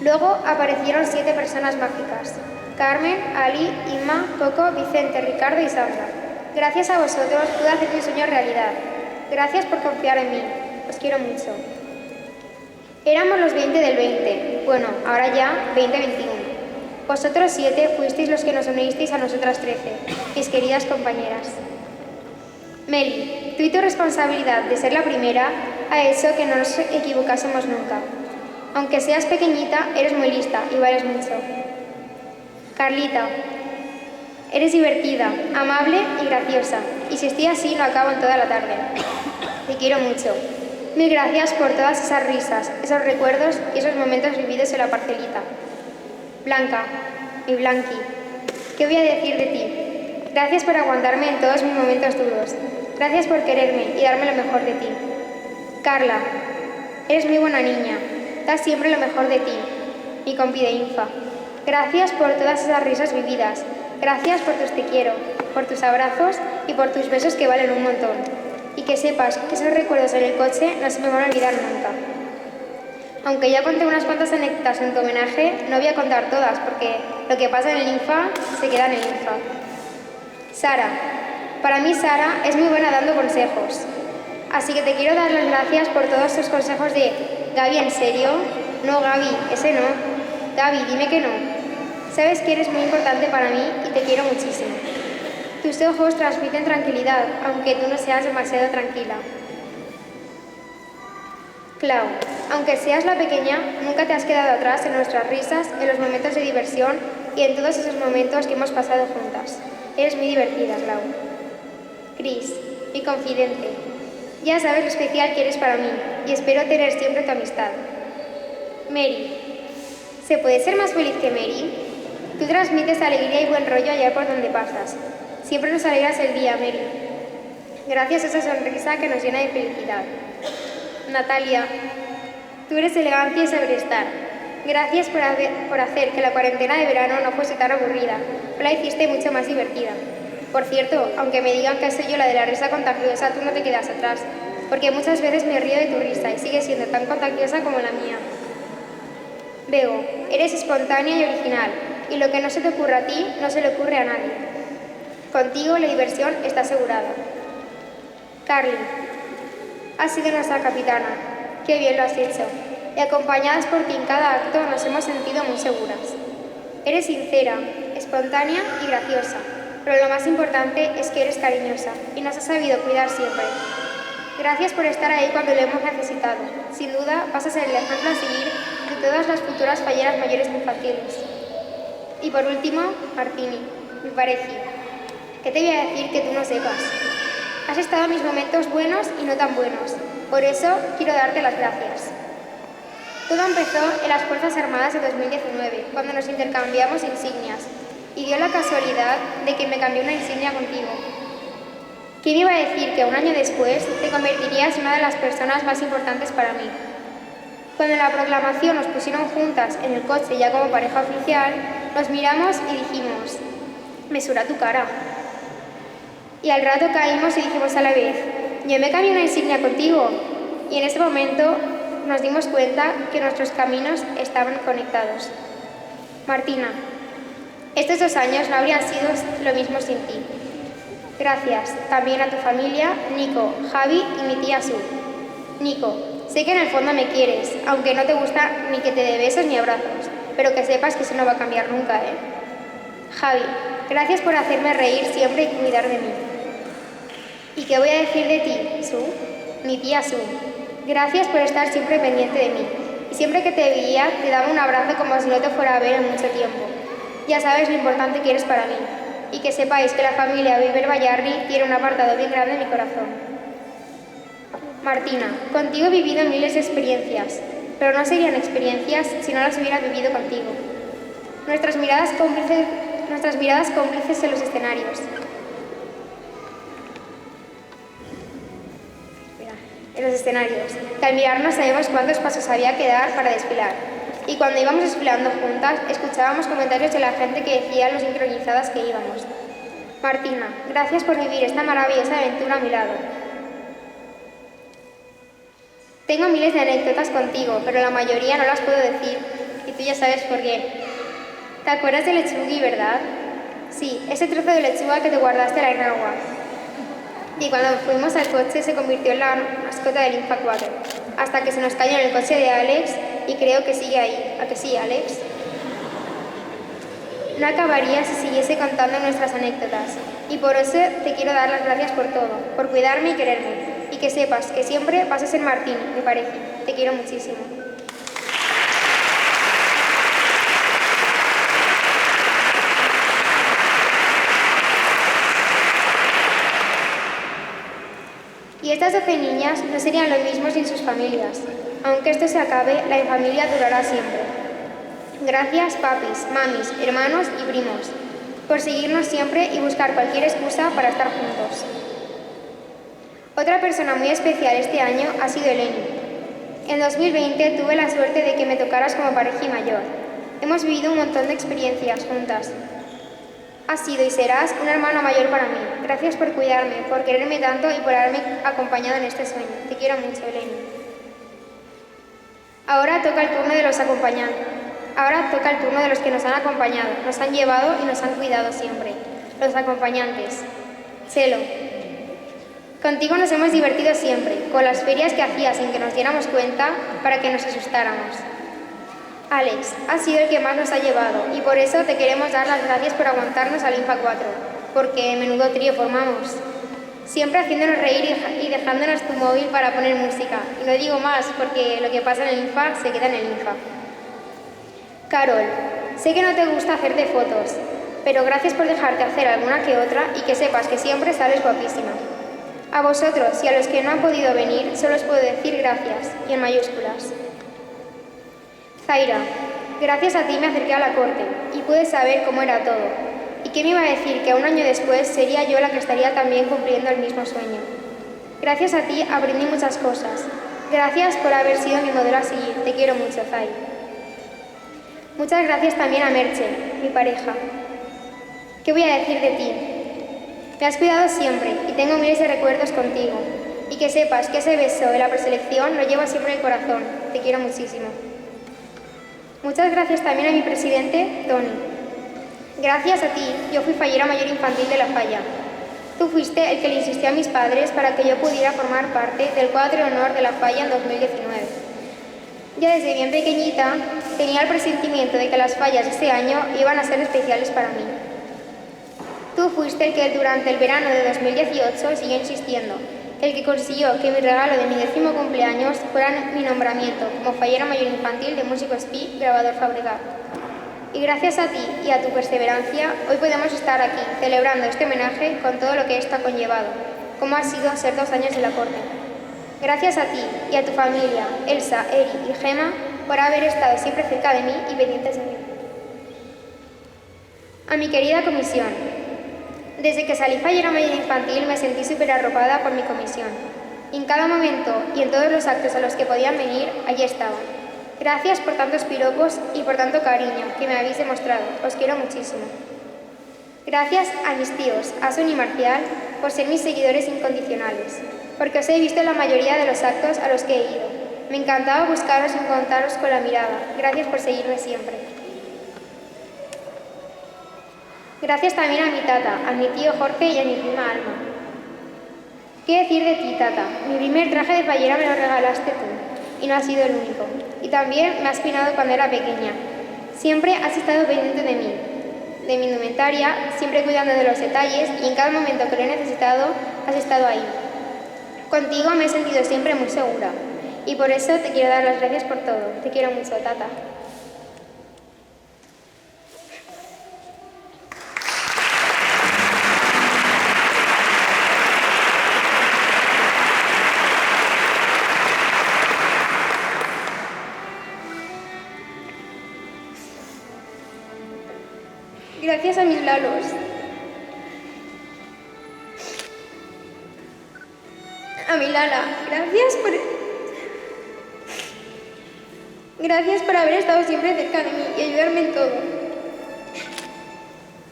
Luego aparecieron 7 personas mágicas: Carmen, Ali, Inma, Coco, Vicente, Ricardo y Sandra. Gracias a vosotros pude hacer mi sueño realidad. Gracias por confiar en mí. Os quiero mucho. Éramos los 20 del 20. Bueno, ahora ya 2021. Vosotros 7 fuisteis los que nos unisteis a nosotras 13, mis queridas compañeras. Meli, tú y tu responsabilidad de ser la primera ha hecho que no nos equivocásemos nunca. Aunque seas pequeñita, eres muy lista y vales mucho. Carlita, eres divertida, amable y graciosa, y si estoy así no acabo en toda la tarde. Te quiero mucho. Mil gracias por todas esas risas, esos recuerdos y esos momentos vividos en la parcelita. Blanca, mi Blanqui, ¿qué voy a decir de ti? Gracias por aguantarme en todos mis momentos duros. Gracias por quererme y darme lo mejor de ti. Carla, eres muy buena niña. Das siempre lo mejor de ti. Mi compi de Infa. Gracias por todas esas risas vividas. Gracias por tus te quiero, por tus abrazos y por tus besos que valen un montón. Y que sepas que esos recuerdos en el coche no se me van a olvidar nunca. Aunque ya conté unas cuantas anécdotas en tu homenaje, no voy a contar todas porque lo que pasa en el Infa se queda en el Infa. Sara. Para mí Sara es muy buena dando consejos. Así que te quiero dar las gracias por todos tus consejos de Gaby, ¿en serio? No, Gaby, ese no. Gaby, dime que no. Sabes que eres muy importante para mí y te quiero muchísimo. Tus ojos transmiten tranquilidad, aunque tú no seas demasiado tranquila. Clau, aunque seas la pequeña, nunca te has quedado atrás en nuestras risas, en los momentos de diversión y en todos esos momentos que hemos pasado juntas. Eres muy divertida, Clau. Chris, mi confidente. Ya sabes lo especial que eres para mí y espero tener siempre tu amistad. Mary. ¿Se puede ser más feliz que Mary? Tú transmites alegría y buen rollo allá por donde pasas. Siempre nos alegras el día, Mary. Gracias a esa sonrisa que nos llena de felicidad. Natalia. Tú eres elegancia y saber estar. Gracias por hacer que la cuarentena de verano no fuese tan aburrida, pero la hiciste mucho más divertida. Por cierto, aunque me digan que soy yo la de la risa contagiosa, tú no te quedas atrás, porque muchas veces me río de tu risa y sigues siendo tan contagiosa como la mía. Bego, eres espontánea y original, y lo que no se te ocurra a ti, no se le ocurre a nadie. Contigo la diversión está asegurada. Carly, has sido nuestra capitana. Qué bien lo has hecho. Y acompañadas por ti en cada acto nos hemos sentido muy seguras. Eres sincera, espontánea y graciosa, pero lo más importante es que eres cariñosa y nos has sabido cuidar siempre. Gracias por estar ahí cuando lo hemos necesitado. Sin duda vas a ser el ejemplo a seguir de todas las futuras falleras mayores infantiles. Y por último, Martini, mi pareja. ¿Qué te voy a decir que tú no sepas? Has estado en mis momentos buenos y no tan buenos. Por eso quiero darte las gracias. Todo empezó en las Fuerzas Armadas de 2019, cuando nos intercambiamos insignias, y dio la casualidad de que me cambié una insignia contigo. ¿Quién iba a decir que un año después te convertirías en una de las personas más importantes para mí? Cuando en la proclamación nos pusieron juntas en el coche ya como pareja oficial, nos miramos y dijimos, mesura tu cara. Y al rato caímos y dijimos a la vez, yo me cambié una insignia contigo. Y en ese momento nos dimos cuenta que nuestros caminos estaban conectados. Martina, estos 2 años no habrían sido lo mismo sin ti. Gracias también a tu familia, Nico, Javi y mi tía Su. Nico, sé que en el fondo me quieres, aunque no te gusta ni que te dé besos ni abrazos, pero que sepas que eso no va a cambiar nunca, ¿eh? Javi, gracias por hacerme reír siempre y cuidar de mí. ¿Y qué voy a decir de ti, Su? Mi tía Su. Gracias por estar siempre pendiente de mí. Y siempre que te veía, te daba un abrazo como si no te fuera a ver en mucho tiempo. Ya sabes lo importante que eres para mí. Y que sepáis que la familia Viver Bayarri tiene un apartado bien grande en mi corazón. Martina, contigo he vivido miles de experiencias, pero no serían experiencias si no las hubiera vivido contigo. Nuestras miradas cómplices en los escenarios. Que al mirarnos sabíamos cuántos pasos había que dar para desfilar. Y cuando íbamos desfilando juntas, escuchábamos comentarios de la gente que decía lo sincronizadas que íbamos. Martina, gracias por vivir esta maravillosa aventura a mi lado. Tengo miles de anécdotas contigo, pero la mayoría no las puedo decir, y tú ya sabes por qué. ¿Te acuerdas del lechugui, verdad? Sí, ese trozo de lechuga que te guardaste en la enagua. Y cuando fuimos al coche se convirtió en la mascota del Infa 4, hasta que se nos cayó en el coche de Alex y creo que sigue ahí. ¿A que sí, Alex? No acabaría si siguiese contando nuestras anécdotas, y por eso te quiero dar las gracias por todo, por cuidarme y quererme, y que sepas que siempre vas a ser Martín, mi pareja. Te quiero muchísimo. Y estas 12 niñas no serían lo mismo sin sus familias. Aunque esto se acabe, la familia durará siempre. Gracias, papis, mamis, hermanos y primos. por seguirnos siempre y buscar cualquier excusa para estar juntos. Otra persona muy especial este año ha sido Eleni. En 2020 tuve la suerte de que me tocaras como pareja mayor. Hemos vivido un montón de experiencias juntas. Has sido y serás una hermana mayor para mí. Gracias por cuidarme, por quererme tanto y por haberme acompañado en este sueño. Te quiero mucho, Eleni. Ahora toca el turno de los acompañantes. Ahora toca el turno de los que nos han acompañado, nos han llevado y nos han cuidado siempre. Los acompañantes. Chelo. Contigo nos hemos divertido siempre, con las ferias que hacías sin que nos diéramos cuenta para que nos asustáramos. Alex, has sido el que más nos ha llevado y por eso te queremos dar las gracias por aguantarnos al Infa 4, porque menudo trío formamos. Siempre haciéndonos reír y dejándonos tu móvil para poner música. Y no digo más porque lo que pasa en el Infa se queda en el Infa. Carol, sé que no te gusta hacerte fotos, pero gracias por dejarte hacer alguna que otra y que sepas que siempre sales guapísima. A vosotros y a los que no han podido venir, solo os puedo decir gracias, y en mayúsculas. Zaira, gracias a ti me acerqué a la corte y pude saber cómo era todo. ¿Y qué me iba a decir que un año después sería yo la que estaría también cumpliendo el mismo sueño? Gracias a ti aprendí muchas cosas. Gracias por haber sido mi modelo a seguir. Te quiero mucho, Zai. Muchas gracias también a Merche, mi pareja. ¿Qué voy a decir de ti? Me has cuidado siempre y tengo miles de recuerdos contigo. Y que sepas que ese beso de la preselección lo llevo siempre en el corazón. Te quiero muchísimo. Muchas gracias también a mi presidente, Tony. Gracias a ti, yo fui fallera mayor infantil de la falla. Tú fuiste el que le insistió a mis padres para que yo pudiera formar parte del cuadro de honor de la falla en 2019. Ya desde bien pequeñita tenía el presentimiento de que las fallas de ese año iban a ser especiales para mí. Tú fuiste el que durante el verano de 2018 siguió insistiendo, el que consiguió que mi regalo de mi 10º cumpleaños fuera mi nombramiento como fallera mayor infantil de Músico Espí, grabador Fabregat. Y gracias a ti y a tu perseverancia, hoy podemos estar aquí celebrando este homenaje con todo lo que esto ha conllevado, como ha sido ser 2 años en la corte. Gracias a ti y a tu familia, Elsa, Eri y Gema, por haber estado siempre cerca de mí y pendientes de mí. A mi querida comisión, desde que salí fallera mayor infantil me sentí súper arropada por mi comisión. Y en cada momento y en todos los actos a los que podían venir, allí estaban. Gracias por tantos piropos y por tanto cariño que me habéis demostrado. Os quiero muchísimo. Gracias a mis tíos, Asun y Marcial, por ser mis seguidores incondicionales, porque os he visto en la mayoría de los actos a los que he ido. Me encantaba buscaros y encontraros con la mirada. Gracias por seguirme siempre. Gracias también a mi tata, a mi tío Jorge y a mi prima Alma. ¿Qué decir de ti, tata? Mi primer traje de fallera me lo regalaste tú, y no has sido el único. Y también me has peinado cuando era pequeña. Siempre has estado pendiente de mí, de mi indumentaria, siempre cuidando de los detalles, y en cada momento que lo he necesitado, has estado ahí. Contigo me he sentido siempre muy segura, y por eso te quiero dar las gracias por todo. Te quiero mucho, tata. Gracias a mis Lalos. A mi Lala, gracias por haber estado siempre cerca de mí y ayudarme en todo.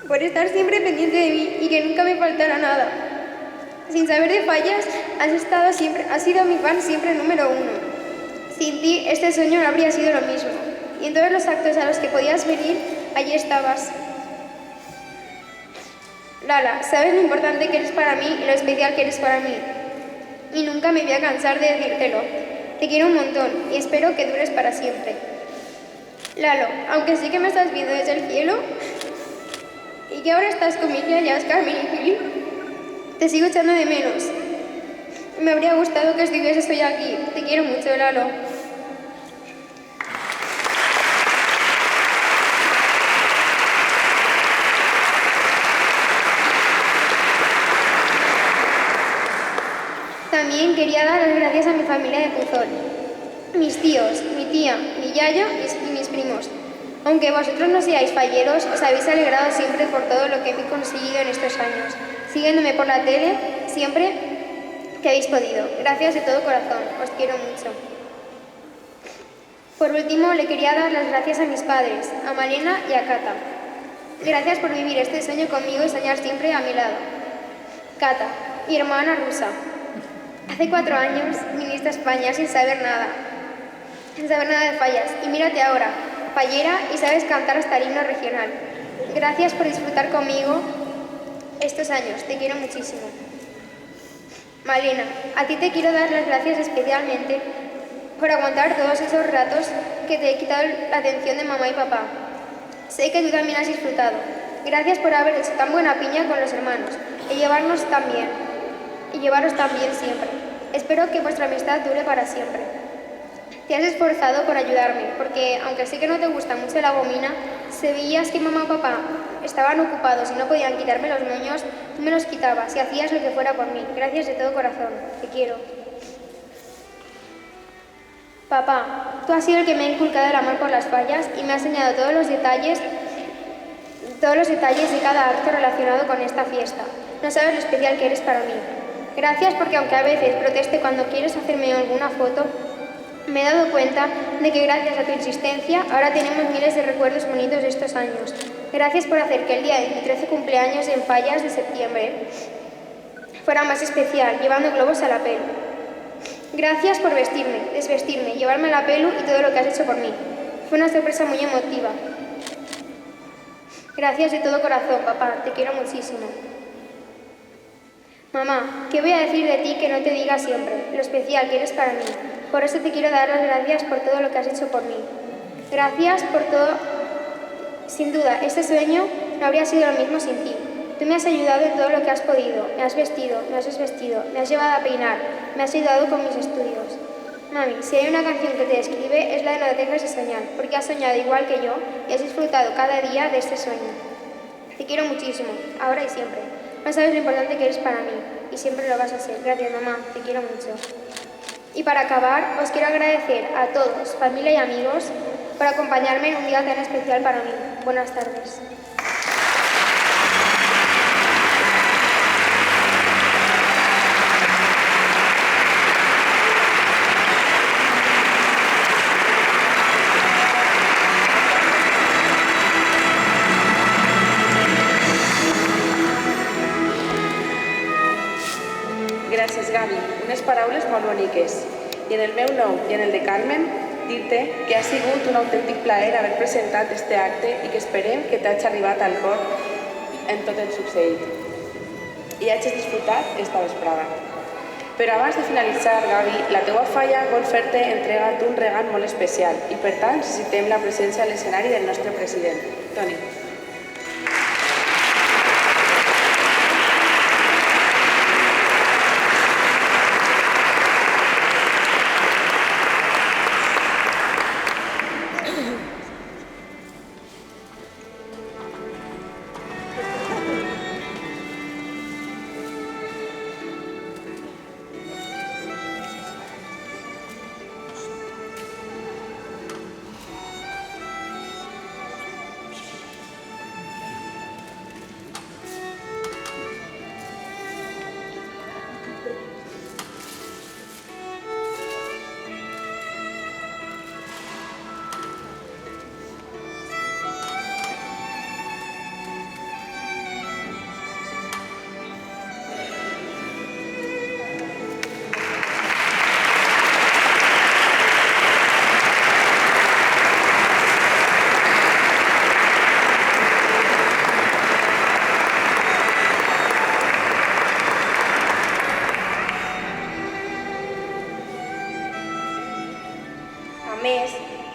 Por estar siempre pendiente de mí y que nunca me faltara nada. Sin saber de fallas, has sido mi fan siempre número 1. Sin ti, este sueño no habría sido lo mismo. Y en todos los actos a los que podías venir, allí estabas. Lala, sabes lo importante que eres para mí y lo especial que eres para mí. Y nunca me voy a cansar de decírtelo. Te quiero un montón y espero que dures para siempre. Lalo, aunque sé que me estás viendo desde el cielo y que ahora estás con mi yayas, Carmen y Filipe, te sigo echando de menos. Me habría gustado que estuvieses hoy aquí. Te quiero mucho, Lalo. También quería dar las gracias a mi familia de Puzol, mis tíos, mi tía, mi yayo y mis primos, Aunque vosotros no seáis falleros, os habéis alegrado siempre por todo lo que he conseguido en estos años, siguiéndome por la tele siempre que habéis podido. Gracias de todo corazón, os quiero mucho. Por último, le quería dar las gracias a mis padres, a Malena y a Cata. Gracias por vivir este sueño conmigo y soñar siempre a mi lado. Cata, mi hermana rusa. Hace 4 años viniste a España sin saber nada de fallas, y mírate ahora, fallera y sabes cantar hasta el himno regional. Gracias por disfrutar conmigo estos años, te quiero muchísimo. Malena, a ti te quiero dar las gracias especialmente por aguantar todos esos ratos que te he quitado la atención de mamá y papá. Sé que tú también has disfrutado. Gracias por haber hecho tan buena piña con los hermanos y llevaros tan bien siempre. Espero que vuestra amistad dure para siempre. Te has esforzado por ayudarme, porque aunque sé que no te gusta mucho la gomina, si veías que mamá y papá estaban ocupados y no podían quitarme los moños, tú me los quitabas y hacías lo que fuera por mí. Gracias de todo corazón. Te quiero. Papá, tú has sido el que me ha inculcado el amor por las fallas y me ha enseñado todos los detalles de cada acto relacionado con esta fiesta. No sabes lo especial que eres para mí. Gracias porque aunque a veces proteste cuando quieres hacerme alguna foto, me he dado cuenta de que gracias a tu insistencia ahora tenemos miles de recuerdos bonitos de estos años. Gracias por hacer que el día de mi 13 cumpleaños en Fallas de septiembre fuera más especial, llevando globos a la pelu. Gracias por vestirme, desvestirme, llevarme a la pelu y todo lo que has hecho por mí. Fue una sorpresa muy emotiva. Gracias de todo corazón, papá, te quiero muchísimo. Mamá, ¿qué voy a decir de ti que no te diga siempre? Lo especial que eres para mí. Por eso te quiero dar las gracias por todo lo que has hecho por mí. Gracias por todo. Sin duda, este sueño no habría sido lo mismo sin ti. Tú me has ayudado en todo lo que has podido. Me has vestido, me has desvestido, me has llevado a peinar, me has ayudado con mis estudios. Mami, si hay una canción que te describe es la de No dejes de soñar, porque has soñado igual que yo y has disfrutado cada día de este sueño. Te quiero muchísimo, ahora y siempre. No sabes lo importante que eres para mí y siempre lo vas a ser. Gracias, mamá, te quiero mucho. Y para acabar, os quiero agradecer a todos, familia y amigos, por acompañarme en un día tan especial para mí. Buenas tardes. Gràcies, Gavi. Unes paraules molt boniques. I en el meu nom i en el de Carmen, dir-te que ha sigut un autèntic plaer haver presentat este acte i que esperem que t'hagi arribat al cor en tot el succeït. I hagis disfrutat esta vesprada. Però abans de finalitzar, Gavi, la teua falla vol fer-te entrega d'un regal molt especial i, per tant, necessitem la presència a l'escenari del nostre president. Toni.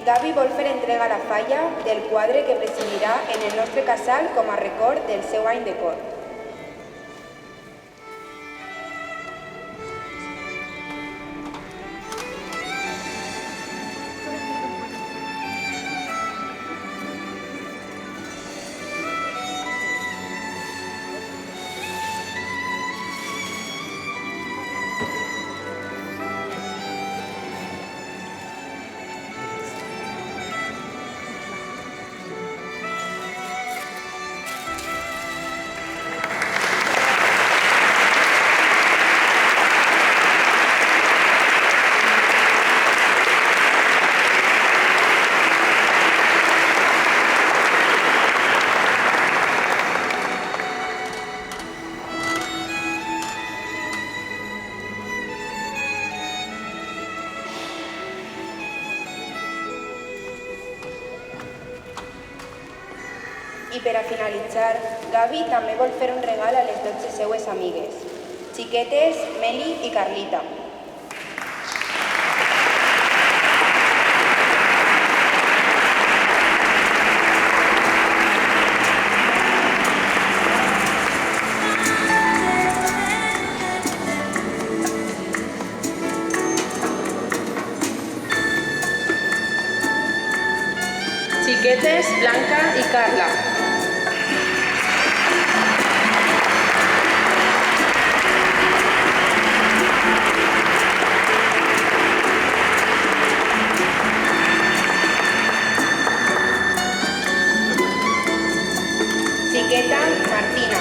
Gavi vol fer entrega a la falla del quadre que presidirà en el nostre casal com a record del seu any de cor. per a finalitzar, Gavi també vol fer un regal a les 12 seues amigues, xiquetes Meli i Carlita. Xiquetes Blanca i Carla. Xiqueta Martina.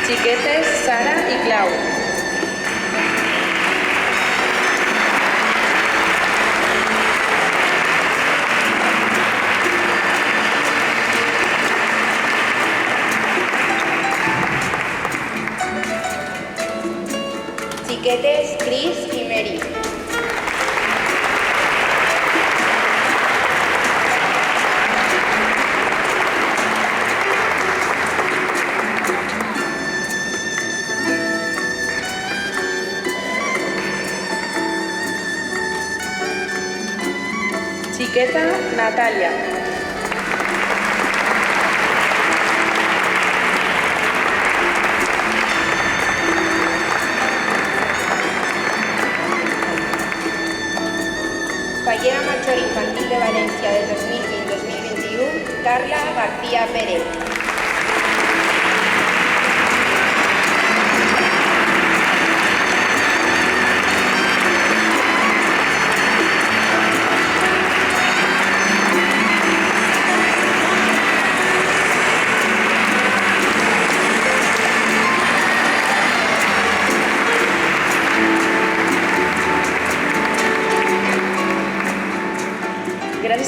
Xiquetes Sara i Clau. Xiquetes Cris i Mary. Xiqueta Natàlia. Fallera Major Infantil de València del 2020-2021, Carla García Pérez.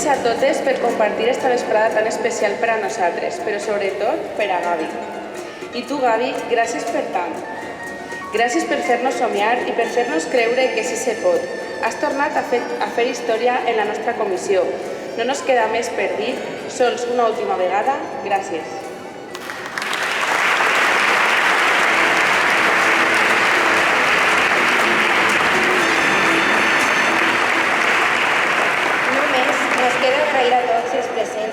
Gràcies a totes per compartir esta vesprada tan especial per a nosaltres, però sobretot per a Gavi. I tu, Gavi, gràcies per tant. Gràcies per fer-nos somiar i per fer-nos creure que sí se pot. Has tornat a fer història en la nostra comissió. No nos queda més per dir, sols una última vegada, gràcies.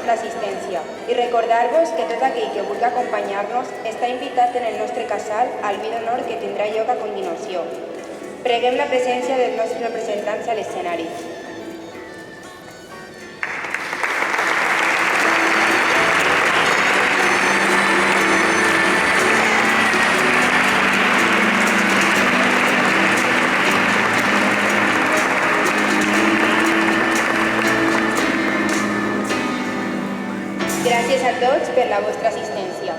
l'assistència i recordar-vos que tot aquell que vulgui acompanyar-nos està invitat en el nostre casal al vi d'honor que tindrà lloc a continuació. Preguem la presència dels nostres representants a l'escenari. Gràcies a tots per la vostra assistència.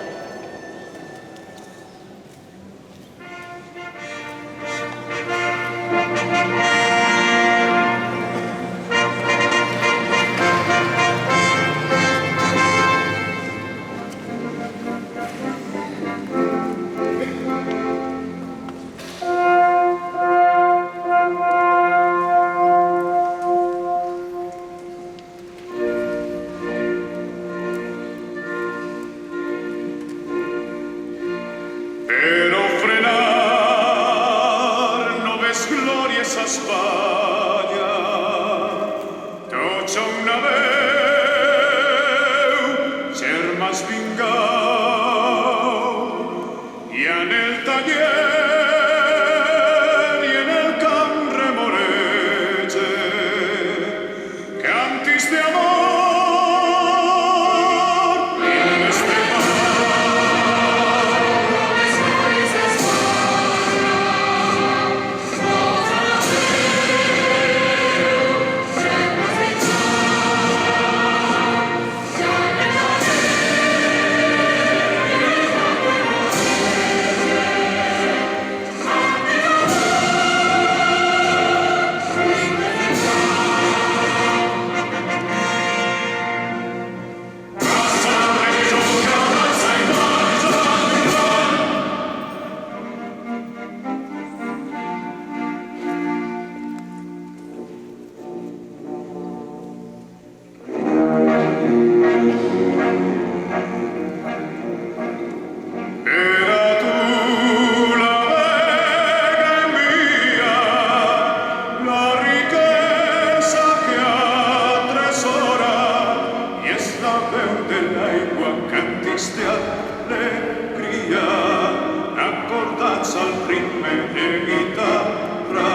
ritme e chitarra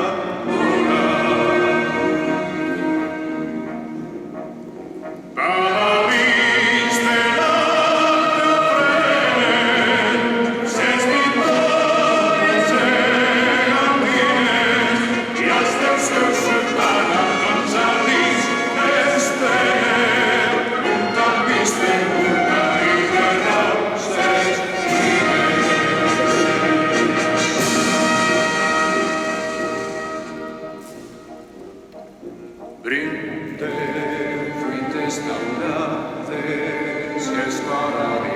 volar. Paris de la Cafrene, ses victorias llegan bien, y hasta el seu sultana con jardins d'Ester, un tapís de muda i de roses brinde, fruites daurades, es maravilloso.